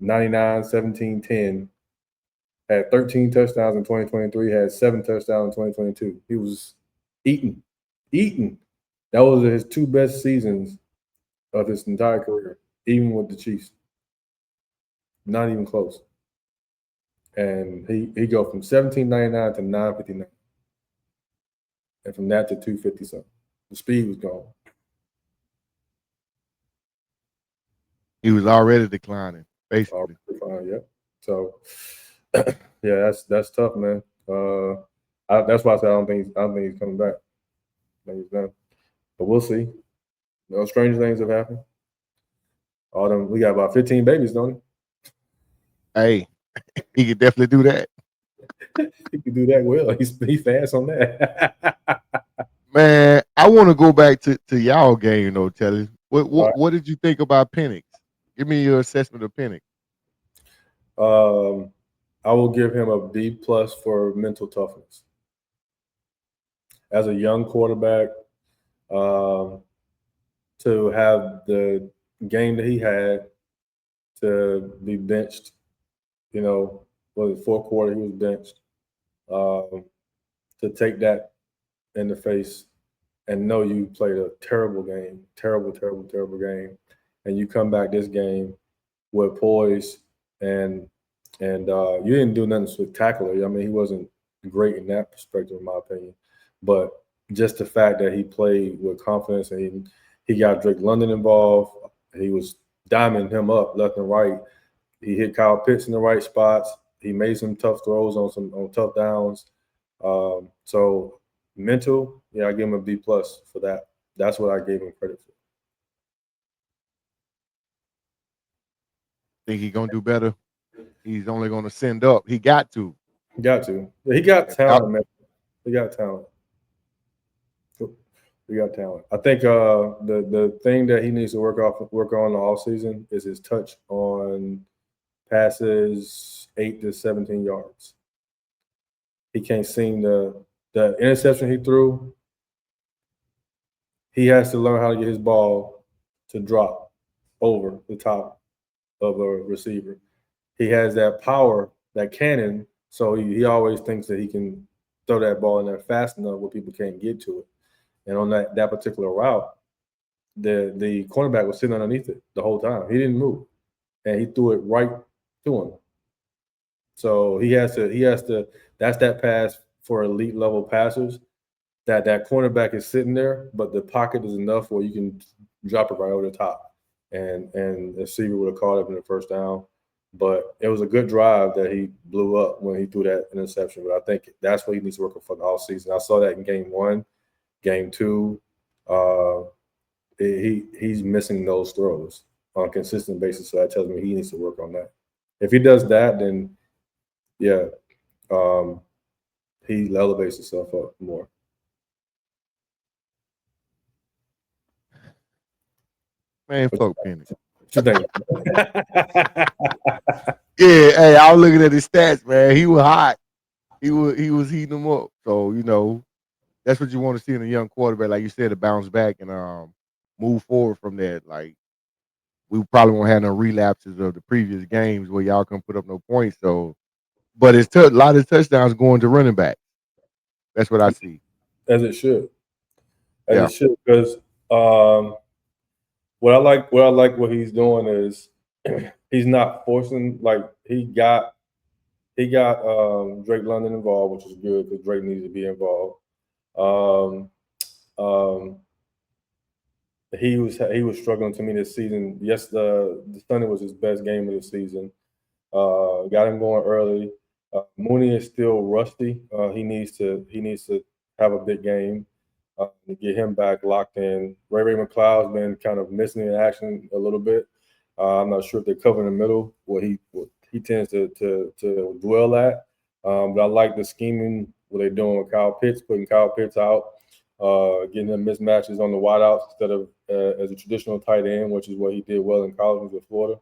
99, 17, 10. Had 13 touchdowns in 2023, had 7 touchdowns in 2022. He was eating, eating. That was his 2 best seasons of his entire career, even with the Chiefs. Not even close. And he go from 1799 to 959. And from that to 250 something. The speed was gone. He was already declining, All basically. fine, yep. So yeah, that's tough, man. That's why I said I don't think he's coming back. I think he's done. But we'll see. Strange things have happened. All them, we got about 15 babies, don't Hey, he could definitely do that. he? He can do that well. He's fast on that. Man, I want to go back to y'all game though, Telly. What All what what did you think about Penix? Give me your assessment of Penix. right. I will give him a B+ for mental toughness. As a young quarterback, um, to have the game that he had, to be benched, was it 4th quarter he was benched, um, to take that in the face and know you played a terrible game, terrible, terrible, terrible game, and you come back this game with poise and you didn't do nothing spectacular. I mean, he wasn't great in that perspective, in my opinion, but just the fact that he played with confidence and he got Drake London involved, he was diming him up left and right. He hit Kyle Pitts in the right spots. He made some tough throws on tough downs. So mental, yeah, I give him a B+ for that. That's what I gave him credit for. Think he gonna do better? He's only gonna send up. He got to. Got to. He got talent, man. He got talent. He got talent. I think the thing that he needs to work on all season is his touch on passes 8 to 17 yards. He can't seem the interception he threw. He has to learn how to get his ball to drop over the top of a receiver. He has that power, that cannon, so he always thinks that he can throw that ball in there fast enough where people can't get to it. And on that particular route, the cornerback was sitting underneath it the whole time. He didn't move, and he threw it right to him. So he has to. That's that pass for elite level passers. That cornerback is sitting there, but the pocket is enough where you can drop it right over the top, and the receiver would have caught it in the first down. But it was a good drive that he blew up when he threw that interception. But I think that's what he needs to work on for the all season. I saw that in game one, game two. Uh, he's missing those throws on a consistent basis. So that tells me he needs to work on that. If he does that, then yeah, um, he elevates himself up more. Man, fuck Penix. What you think? Yeah, hey, I was looking at his stats, man. He was hot. He was heating them up. So, that's what you want to see in a young quarterback, like you said, to bounce back and move forward from that. Like we probably won't have no relapses of the previous games where y'all can put up no points. So, but it's a lot of touchdowns going to running back. That's what I see. As it should, as Yeah. it should, because what he's doing is he's not forcing like he got Drake London involved, which is good because Drake needs to be involved. Um, um, he was struggling to me this season. Yes, the Sunday was his best game of the season. Got him going early. Mooney is still rusty. He needs to have a big game to get him back locked in. Ray McLeod's been kind of missing in action a little bit. I'm not sure if they cover in the middle what he tends to dwell at. But I like the scheming what they're doing with Kyle Pitts, putting Kyle Pitts out, getting him mismatches on the wideouts instead of as a traditional tight end, which is what he did well in college with Florida.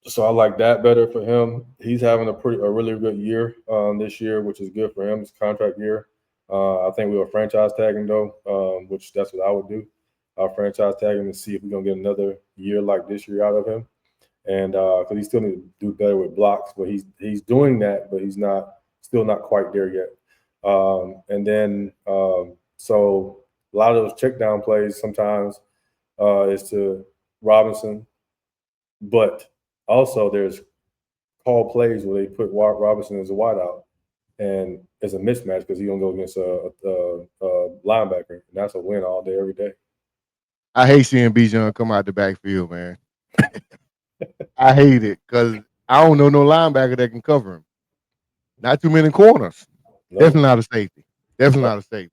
So I like that better for him. He's having a really good year this year, which is good for him. It's contract year. I think we will franchise tag him though, which that's what I would do. I'll franchise tag him and see if we're gonna get another year like this year out of him. And because he still needs to do better with blocks, but he's doing that, but he's not quite there yet. And then so a lot of those check down plays sometimes is to Robinson, but also there's call plays where they put Robinson as a wideout, and it's a mismatch because he don't go against a linebacker, and that's a win all day, every day. I hate seeing Bijan come out the backfield, man. I hate it because I don't know no linebacker that can cover him. Not too many corners. No, Definitely not a safety. Definitely not a safety.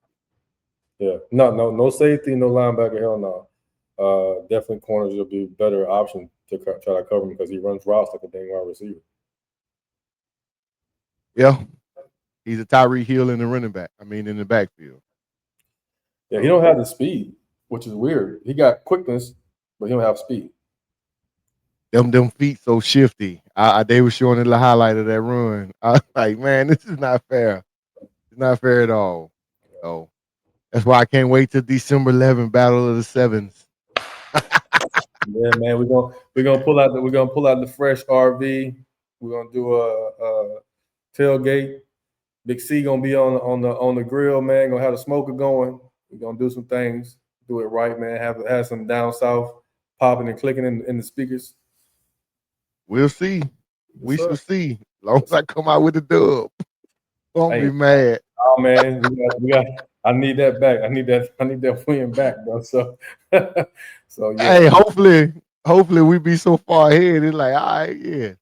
yeah, no safety, no linebacker, hell no. Definitely corners will be a better option to try to cover him because he runs routes like a dang wide receiver. Yeah. He's a Tyreek Hill in the running back. I mean, in the backfield. Yeah, he don't have the speed, which is weird. He got quickness, but he don't have speed. Them feet so shifty. They were showing the highlight of that run. I was like, man, this is not fair. It's not fair at all. So that's why I can't wait till December 11th, Battle of the Sevens. Yeah, man, we're gonna pull out the fresh RV. We're gonna do a tailgate. Big C gonna be on the grill, man. Gonna have the smoker going. We're gonna do some things, do it right, man. Have some down south popping and clicking in the speakers. We'll see. Yes, We sir. shall see. As long as I come out with a dub, don't Hey, be mad. oh man, we got. I need that back. I need that win back, bro. So, so yeah, Hey, hopefully we be so far ahead. It's like, all right, yeah.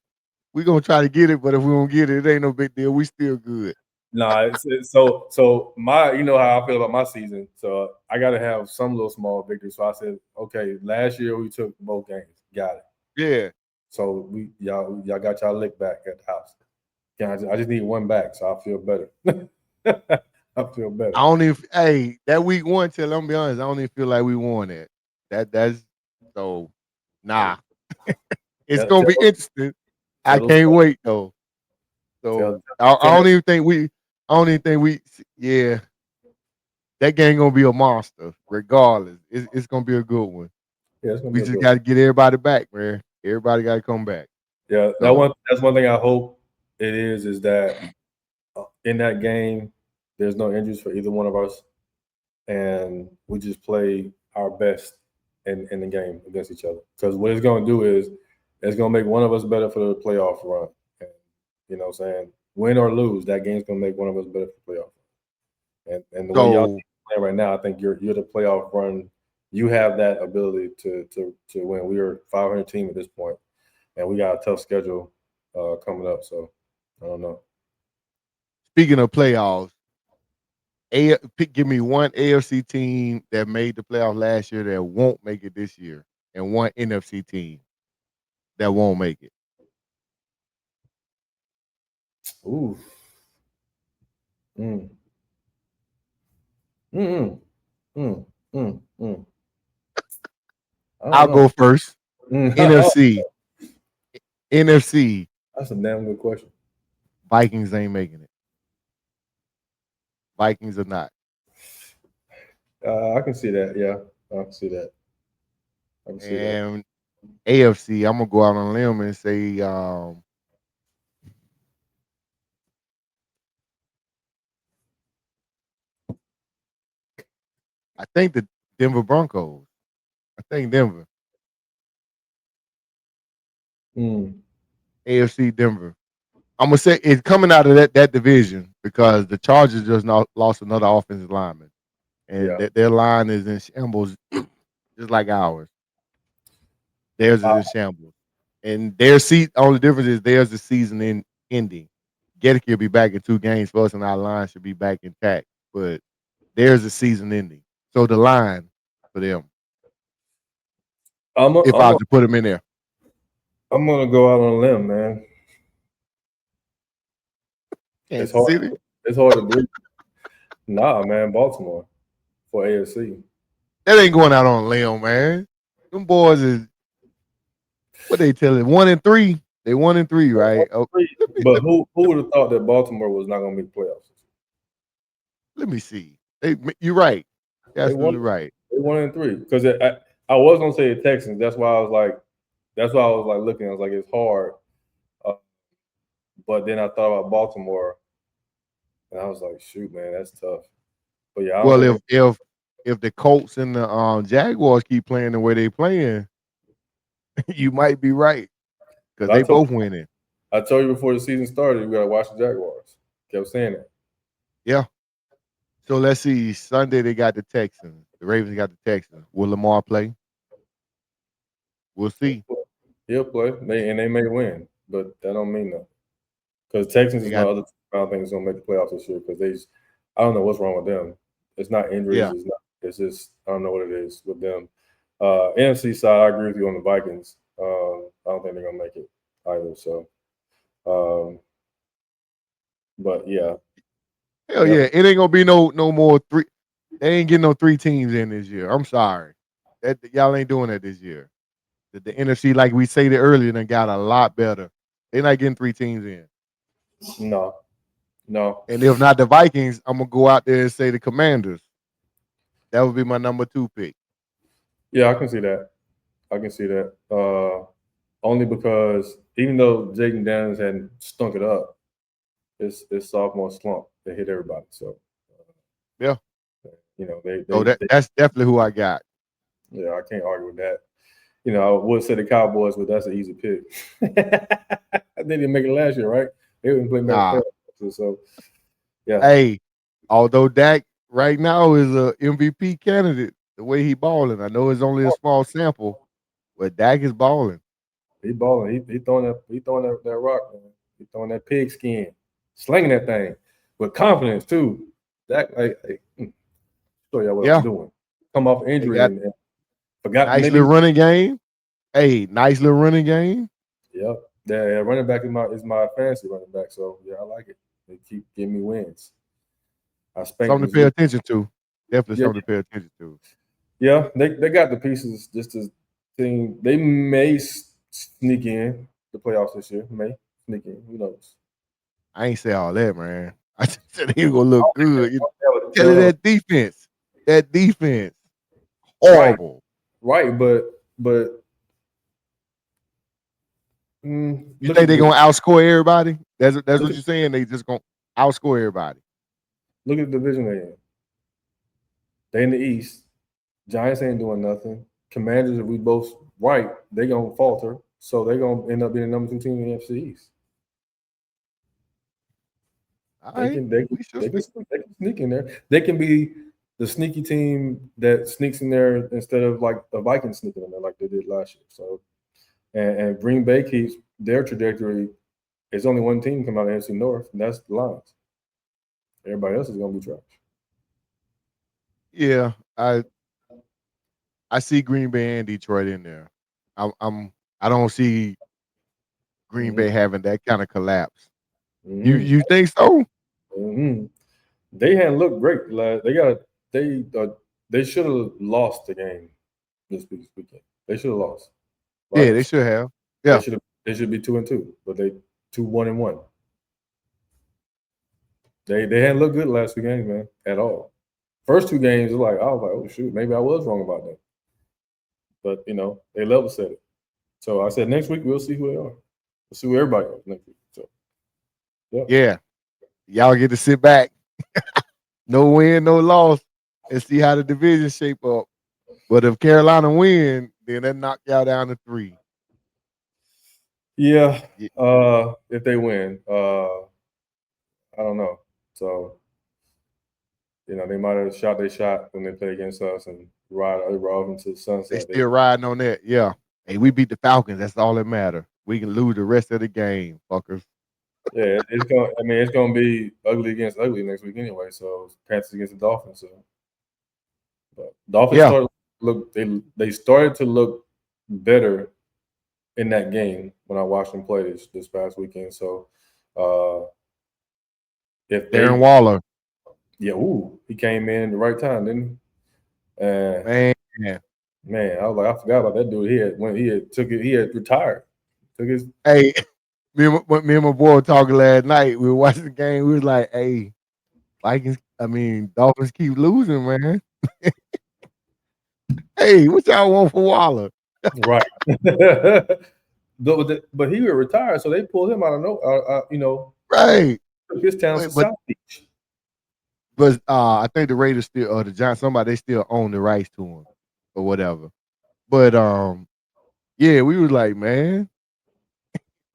We gonna try to get it, but if we don't get it, it ain't no big deal. We still good. nah. So my, you know how I feel about my season. So I got to have some little small victories. So I said, okay, last year we took both games, got it. Yeah. So y'all got y'all lick back at the house. Yeah, I just need one back, so I feel better. I feel better. I don't even that week one, till I'm be honest, I don't even feel like we won it. That's so nah. It's Tell, gonna be tell, interesting. I tell those can't wait though. tell, So I, tell I don't that, even think we yeah, that game gonna be a monster, regardless. It's gonna be a good one. yeah, it's gonna We be a just good. gotta get everybody back, man. Everybody gotta come back. Yeah, So that's one thing I hope it is that in that game there's no injuries for either one of us, and we just play our best in the game against each other. Because what it's gonna do is it's gonna make one of us better for the playoff run. And you know what I'm saying? Win or lose, that game's gonna make one of us better for the playoff. And the way y'all so playing right now, I think you're the playoff run. You have that ability to win. We are 500 team at this point. and we got a tough schedule coming up. So I don't know. Speaking of playoffs, give me one AFC team that made the playoff last year that won't make it this year, and one NFC team that won't make it. Ooh. Mm. Mm. Mm. Mm. Mm. I don't I'll know. go first. NFC. NFC. That's a damn good question. Vikings ain't making it. Vikings are not. I can see that. Yeah, I can see that. I can see that. And AFC, I'm gonna go out on a limb and say I think the Denver Broncos. I think Denver. AFC Denver. I'm gonna say it's coming out of that division because the Chargers just lost another offensive lineman, and Yeah. their line is in shambles, just like ours. Theirs is in shambles, and their seat. Only difference is theirs is season ending. Getticky will be back in 2 games for us, and our line should be back intact. But theirs is season ending, so the line for them. If I was to put them in there, I'm gonna go out on a limb, man. It's Kansas hard. City. It's hard to believe. Nah, man, Baltimore for AFC. That ain't going out on a limb, man. Them boys is what they tell it 1-3. They 1-3, right? Oh, But who would have thought that Baltimore was not gonna make playoffs? let me see. You're right. You're They absolutely won. right. They 1-3 because I was gonna say the Texans. That's why I was like, looking. I was like, it's hard. But then I thought about Baltimore, and I was like, shoot, man, that's tough. But yeah, I don't Well, think if the Colts and the Jaguars keep playing the way they playing, you might be right because they both winning. I told you before the season started, we gotta watch the Jaguars. Kept saying that. Yeah. So let's see. Sunday they got the Texans. The Ravens got the Texans. Will Lamar play? We'll see. He'll play. They may win, but that don't mean nothing. Because Texans is my other. I don't think it's gonna make the playoffs this year because I don't know what's wrong with them. It's not injuries. Yeah. It's not. It's just I don't know what it is with them. NFC side, I agree with you on the Vikings. I don't think they're gonna make it either. So, but yeah. Hell yeah, it ain't gonna be no more 3. They ain't getting no 3 teams in this year. I'm sorry, that y'all ain't doing that this year. The NFC, like we said earlier, done got a lot better. They're not getting 3 teams in. No. And if not the Vikings, I'm gonna go out there and say the Commanders. That would be my number 2 pick. Yeah, I can see that. Only because even though Jaden Daniels hadn't stunk it up, his sophomore slump that hit everybody. So yeah, that's definitely who I got. Yeah, I can't argue with that. I would say the Cowboys, but that's an easy pick. They didn't make it last year, right? They didn't play back. So yeah. Hey, although Dak right now is a MVP candidate, the way he balling, I know it's only a small sample, but Dak is balling. He balling. He throwing that rock, man. He throwing that pig skin, slinging that thing with confidence too. Dak, show y'all what I'm doing. Come off injury and forgot. Nice little running game. Hey, nice little running game. Yep. Yeah, running back is my fantasy running back. So yeah, I like it. They keep giving me wins. Something to pay attention to. Definitely something to pay attention to. Yeah, they got the pieces just to think they may sneak in the playoffs this year. May sneak in. Who knows? I ain't say all that, man. I just said he gonna look good. Tell you that defense. That defense. Horrible. Right, but you think they're gonna outscore everybody? That's what you're saying. They just gonna outscore everybody. Look at the division they're in. They in the East. Giants ain't doing nothing. Commanders, if we both right, they gonna falter. So they're gonna end up being the number 2 team in the NFC East. They can sneak in there. They can be the sneaky team that sneaks in there instead of like the Vikings sneaking in there like they did last year. So and Green Bay keeps their trajectory. There's only one team coming out of the NFC North, and that's the Lions. Everybody else is going to be trash. Yeah, I see Green Bay and Detroit in there. I don't see Green Bay having that kind of collapse. Mm-hmm. You think so? Mm-hmm. They hadn't looked great. Like, they should have lost the game this weekend. They should have lost. Right? Yeah, they should have. They Yeah, should be 2-2, but they 2-1-1. They hadn't looked good the last 2 games, man, at all. First 2 games, I was like, oh shoot, maybe I was wrong about that. But they level set it. So I said next week we'll see who they are. We'll see who everybody is next week. So yeah. Y'all get to sit back, no win, no loss, and see how the division shape up. But if Carolina win, then that knock y'all down to 3. yeah. If they win, I don't know. So they might have shot their shot when they play against us and ride into the sunset. They still riding on that. Yeah. Hey, we beat the Falcons. That's all that matters. We can lose the rest of the game, fuckers. Yeah, it's gonna be ugly against ugly next week anyway. So Panthers against the Dolphins. So, but Dolphins started look they started to look better in that game when I watched them play this past weekend. So, if Darren Waller, he came in at the right time, didn't he? Man, I was like, I forgot about that dude. He had retired. Took his. Hey, me and my boy were talking last night. We were watching the game. We was like, hey, Dolphins keep losing, man. Hey, what y'all want for Waller? Right. But he would retire, so they pulled him out of Right. took his talents to South Beach. But I think the Raiders still, or the Giants, somebody, they still own the rights to him or whatever. But yeah, we was like, man,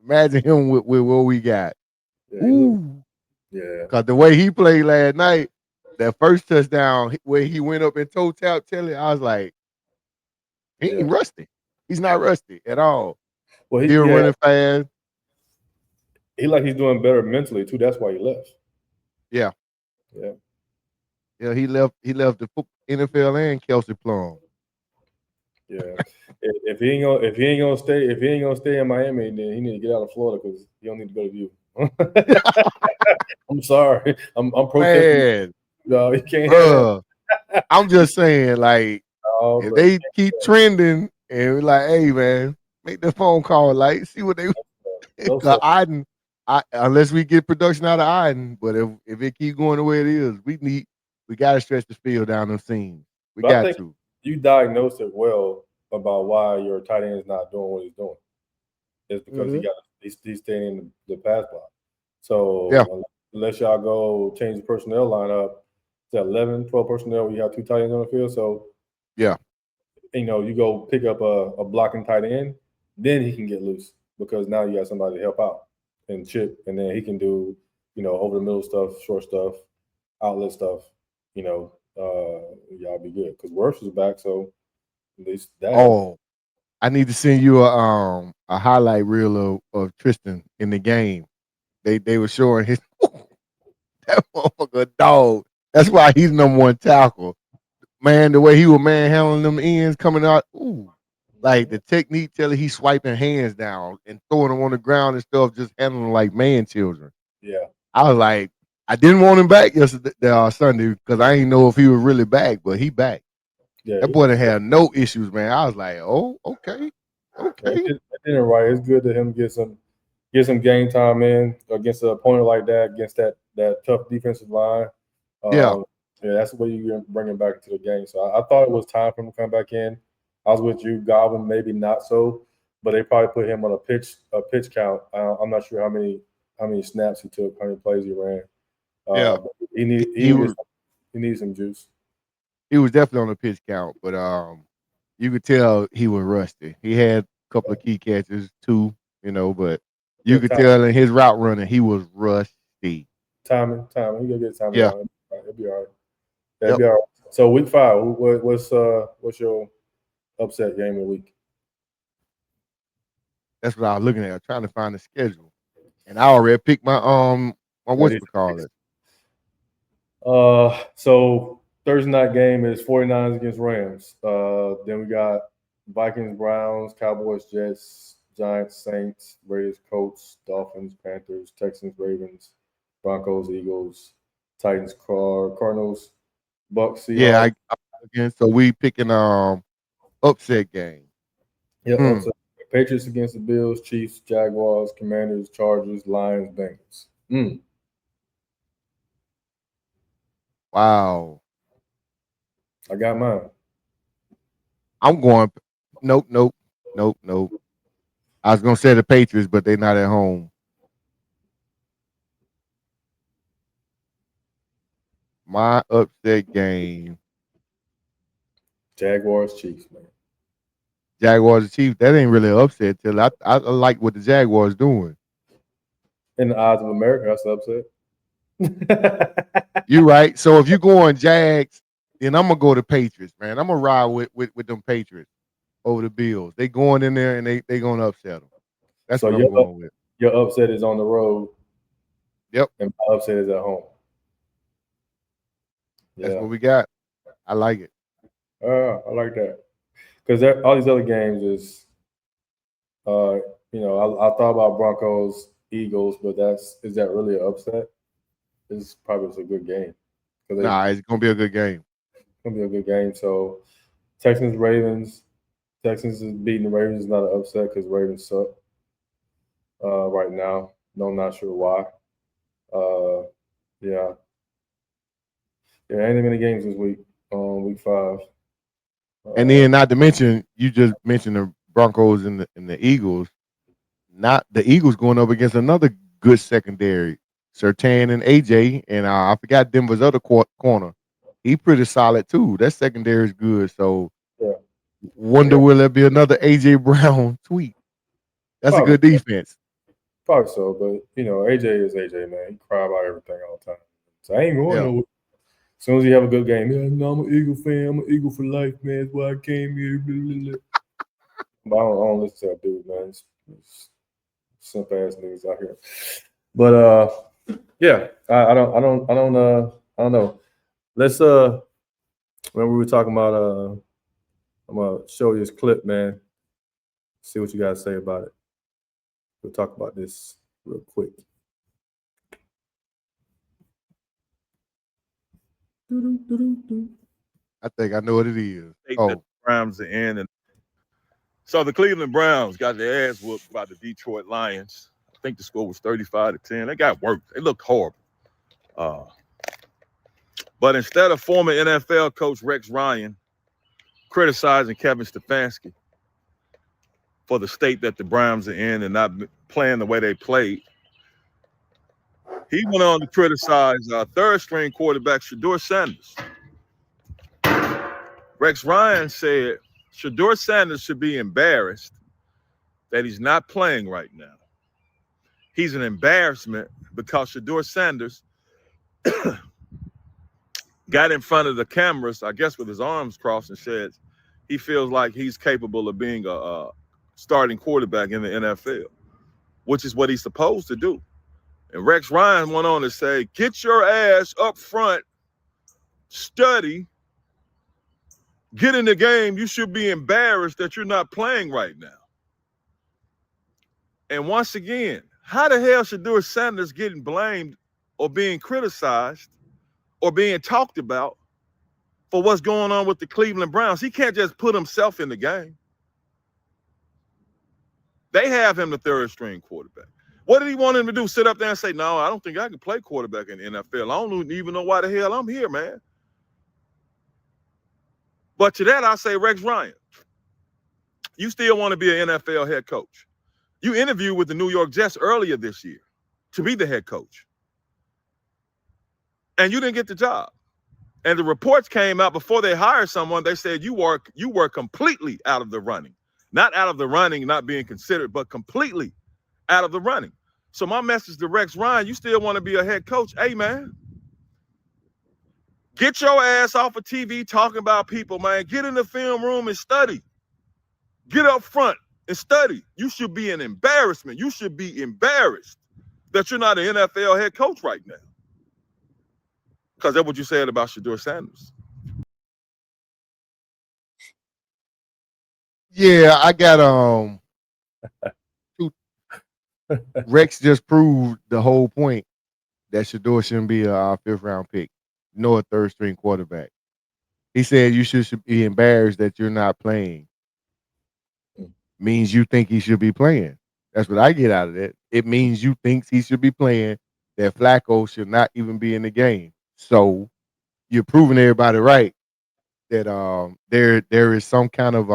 imagine him with what we got. Ooh. Yeah. Because the way he played last night, that first touchdown where he went up and toe tap Telly, I was like, he ain't rusty. He's not rusty at all. Well, he was running fast. He's doing better mentally too. That's why he left. Yeah. Yeah. Yeah, he left the NFL and Kelsey Plum. Yeah. if he ain't gonna stay in Miami, then he need to get out of Florida because he don't need to go to you. I'm sorry. I'm protesting. Man. No, he can't have that. I'm just saying, like, if they keep trending and we're like, hey man, make the phone call, like, see what they unless we get production out of Iden, but if it keep going the way it is, we gotta stretch the field down the seams. I think you diagnosed it well about why your tight end is not doing what he's doing. It's because he's staying in the pass block. So unless y'all go change the personnel lineup to 11, 12 personnel, you have 2 tight ends on the field. So you go pick up a blocking tight end, then he can get loose because now you got somebody to help out and chip, and then he can do over the middle stuff, short stuff, outlet stuff. Y'all be good because Wirfs is back, so at least that. Oh, I need to send you a highlight reel of Tristan in the game. They were showing his that motherfucker dog. That's why he's #1 tackle. Man, the way he was manhandling them ends coming out, like the technique telling he's swiping hands down and throwing them on the ground and stuff, just handling like man children. Yeah. I was like, I didn't want him back yesterday, Sunday, because I didn't know if he was really back, but he back. Yeah, that boy didn't have no issues, man. I was like, oh, okay. It right. It's good to him get some game time in against an opponent like that, against that tough defensive line. That's the way you bring him back into the game. So I thought it was time for him to come back in. I was with you, Godwin, maybe not so, but they probably put him on a pitch count. I'm not sure how many snaps he took, how many plays he ran. He needs some juice. He was definitely on the pitch count, but you could tell he was rusty. He had a couple of key catches too, but you could tell in his route running he was rusty. Timing. He gonna get timing. Yeah, it'll be all right. That'll be all right. So week 5, what's your upset game of the week? That's what I was looking at, trying to find the schedule. And I already picked my whatchamacallit. So Thursday night game is 49ers against Rams. Then we got Vikings, Browns, Cowboys, Jets, Giants, Saints, Raiders, Colts, Dolphins, Panthers, Texans, Ravens, Broncos, Eagles, Titans, Cardinals, Bucks, Yeah, Seahawks. again. So we picking upset game. Yep, upset. Patriots against the Bills, Chiefs, Jaguars, Commanders, Chargers, Lions, Bengals. Wow. I got mine. I'm going. Nope. I was gonna say the Patriots, but they're not at home. My upset game. Jaguars, Chiefs, man. Jaguars and Chiefs. That ain't really an upset till I like what the Jaguars doing. In the eyes of America, that's an upset. You right. So if you go on Jags, then I'm gonna go to Patriots, man. I'm gonna ride with them Patriots over the Bills. They going in there and they gonna upset them. That's So what I'm going with. Your upset is on the road. Yep. And my upset is at home. That's what we got. I like it. I like that. Because all these other games is, I thought about Broncos, Eagles, but is that really an upset? It's probably a good game. Nah, it's gonna be a good game. It's gonna be a good game. So Texans, Ravens. Texans is beating the Ravens is not an upset because Ravens suck right now. No, I'm not sure why. Yeah, ain't many games this week. Week 5. And then, not to mention, you just mentioned the Broncos and the Eagles. Not the Eagles going up against another good secondary, Surtain and AJ, and I forgot Denver's other corner. He pretty solid too. That secondary is good. So, wonder will there be another AJ Brown tweet? That's probably a good defense. Probably so, but AJ is AJ, man. He cry about everything all the time. So I ain't going nowhere. As soon as you have a good game, I'm an Eagle fan. I'm an Eagle for life, man. That's why I came here. Blah, blah, blah. But I don't listen to that dude, man. It's simp ass niggas out here. But yeah, I don't know. Let's when we were talking about I'm gonna show you this clip, man. See what you guys say about it. We'll talk about this real quick. I think I know what it is. The Browns are in, and so the Cleveland Browns got their ass whooped by the Detroit Lions. I think the score was 35-10. They got worked. They looked horrible. But instead of former NFL coach Rex Ryan criticizing Kevin Stefanski for the state that the Browns are in and not playing the way they played, he went on to criticize third-string quarterback Shedeur Sanders. Rex Ryan said Shedeur Sanders should be embarrassed that he's not playing right now. He's an embarrassment because Shedeur Sanders got in front of the cameras, I guess with his arms crossed, and said he feels like he's capable of being a starting quarterback in the NFL, which is what he's supposed to do. And Rex Ryan went on to say, get your ass up front, study, get in the game. You should be embarrassed that you're not playing right now. And once again, how the hell Shedeur Sanders getting blamed or being criticized or being talked about for what's going on with the Cleveland Browns? He can't just put himself in the game. They have him the third string quarterback. What did he want him to do? Sit up there and say, no, I don't think I can play quarterback in the NFL. I don't even know why the hell I'm here, man. But to that, I say, Rex Ryan, you still want to be an NFL head coach. You interviewed with the New York Jets earlier this year to be the head coach. And you didn't get the job. And the reports came out before they hired someone. They said you were completely out of the running. Not out of the running, not being considered, but completely out of the running. So my message to Rex Ryan, you still want to be a head coach? Hey, man, get your ass off of TV talking about people, man. Get in the film room and study. Get up front. and study. You should be an embarrassment. You should be embarrassed that you're not an NFL head coach right now. Because that's what you said about Shedeur Sanders. Yeah, I got Rex just proved the whole point that Shedeur shouldn't be a fifth round pick, nor a third string quarterback. He said you should be embarrassed that you're not playing. Means you think he should be playing. That's what I get out of it. It means you think he should be playing, that Flacco should not even be in the game. So you're proving everybody right that there is some kind of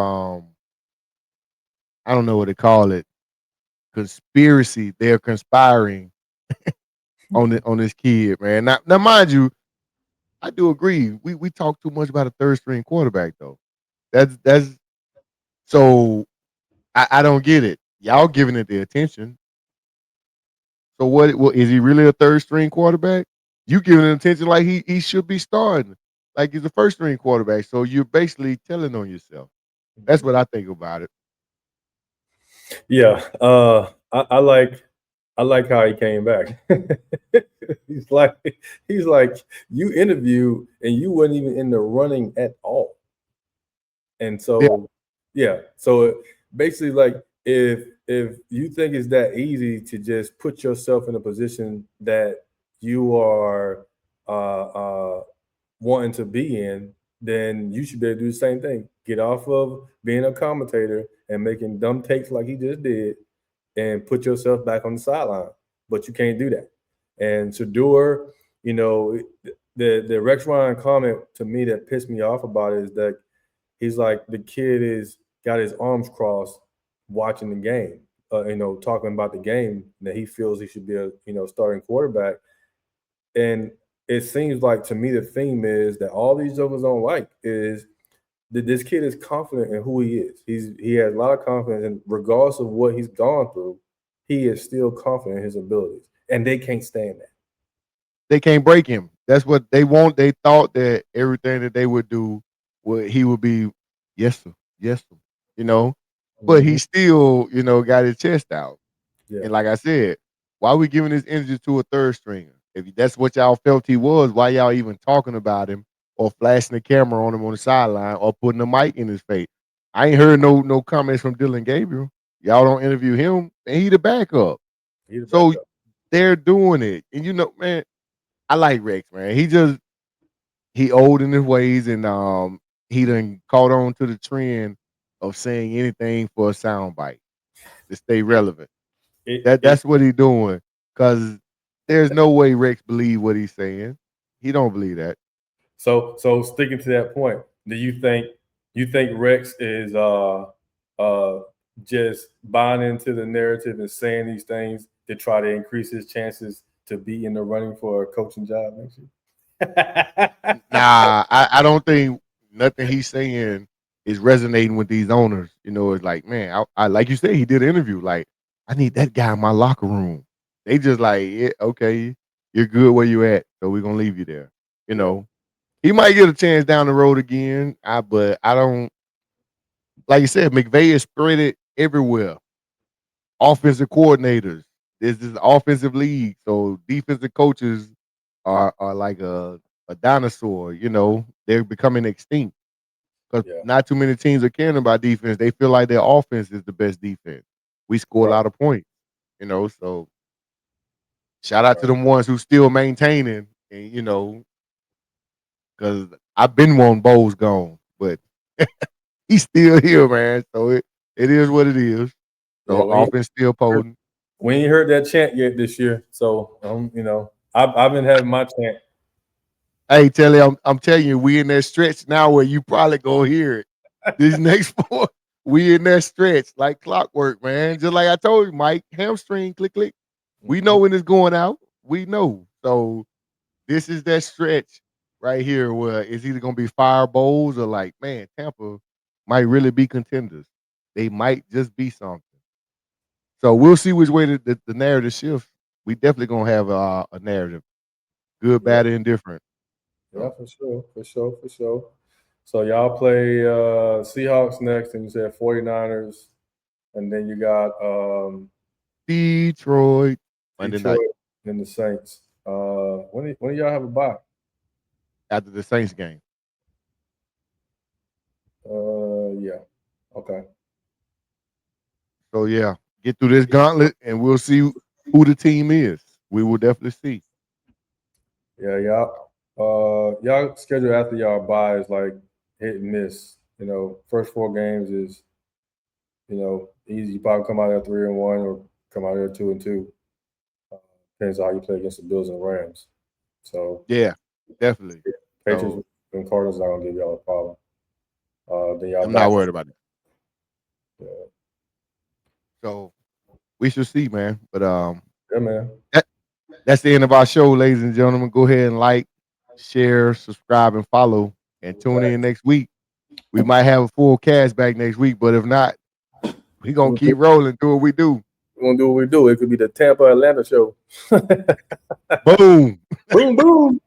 I don't know what to call it, conspiracy. They're conspiring on this kid, man. Now mind you, I do agree. We talk too much about a third string quarterback though. That's so I don't get it. Y'all giving it the attention. So what is he really a third string quarterback? You giving it attention like he should be starting, like he's a first string quarterback. So you're basically telling on yourself. That's what I think about it. Yeah, I like how he came back. he's like he's like you interviewed and you weren't even in the running at all. And so so basically like if you think it's that easy to just put yourself in a position that you are wanting to be in, then you should be able to do the same thing. Get off of being a commentator and making dumb takes like he just did and put yourself back on the sideline. But you can't do that. And Shedeur, you know, the Rex Ryan comment to me that pissed me off about it is that he's like the kid is got his arms crossed watching the game, talking about the game that he feels he should be a starting quarterback. And it seems like to me the theme is that all these jokers don't like is that this kid is confident in who he is. He has a lot of confidence, and regardless of what he's gone through, he is still confident in his abilities, and they can't stand that. They can't break him. That's what they want. They thought that everything that they would do, he would be, yes sir, yes sir, But he still, got his chest out. Yeah. And like I said, why are we giving this energy to a third stringer? If that's what y'all felt he was, why y'all even talking about him or flashing the camera on him on the sideline or putting a mic in his face? I ain't heard no comments from Dylan Gabriel. Y'all don't interview him, and he the backup. So they're doing it. And man, I like Rex, man. He old in his ways, and he done caught on to the trend of saying anything for a soundbite to stay relevant. That's what he's doing. Cause there's no way Rex believe what he's saying. He don't believe that. So sticking to that point, do you think Rex is just buying into the narrative and saying these things to try to increase his chances to be in the running for a coaching job next year? Nah, I don't think nothing he's saying is resonating with these owners. It's like, man, I like you said, he did an interview. Like, I need that guy in my locker room. They just like, yeah, okay, you're good where you at, so we're gonna leave you there. He might get a chance down the road again. But I don't, like you said, McVay is spread it everywhere. Offensive coordinators. This is an offensive league, so defensive coaches are like a dinosaur. They're becoming extinct because not too many teams are caring about defense. They feel like their offense is the best defense. We score a lot of points, So shout out to them ones who still maintaining, and because I've been one Bo's gone, but he's still here, man. So it is what it is. So offense still potent. We ain't heard that chant yet this year, so I've been having my chant. Hey, Telly, I'm telling you, we in that stretch now where you probably gonna hear it. These next 4, we in that stretch like clockwork, man. Just like I told you, Mike, hamstring, click, click. We know when it's going out. We know. So this is that stretch right here where it's either gonna be fire bowls or like, man, Tampa might really be contenders. They might just be something. So we'll see which way the narrative shifts. We definitely gonna have a narrative, good, bad, and indifferent. Yeah, for sure. So y'all play Seahawks next, and you said 49ers. and then you got Detroit Monday night Detroit and the Saints. When do y'all have a bye? after the Saints game. Yeah. Okay. So yeah, get through this gauntlet, and we'll see who the team is. We will definitely see. Yeah, y'all schedule after y'all bye is like hit and miss. You know, first 4 games is, you know, easy. You probably come out there 3-1 or come out there 2-2. Depends on how you play against the Bills and Rams. So Yeah, definitely. Patriots So, and Cardinals not gonna give y'all a problem. Then y'all I'm not worried about it. Yeah. So we shall see, man. But Yeah, man. that's the end of our show, ladies and gentlemen. Go ahead and like, share, subscribe, and follow, and tune in next week. We might have a full cast back next week, but if not, we gonna keep rolling, do what we do. We're gonna do what we do. It could be the Tampa Atlanta show. Boom. Boom, boom.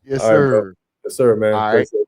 Yes, All right, bro. sir. Yes, sir, man. All right. Appreciate it.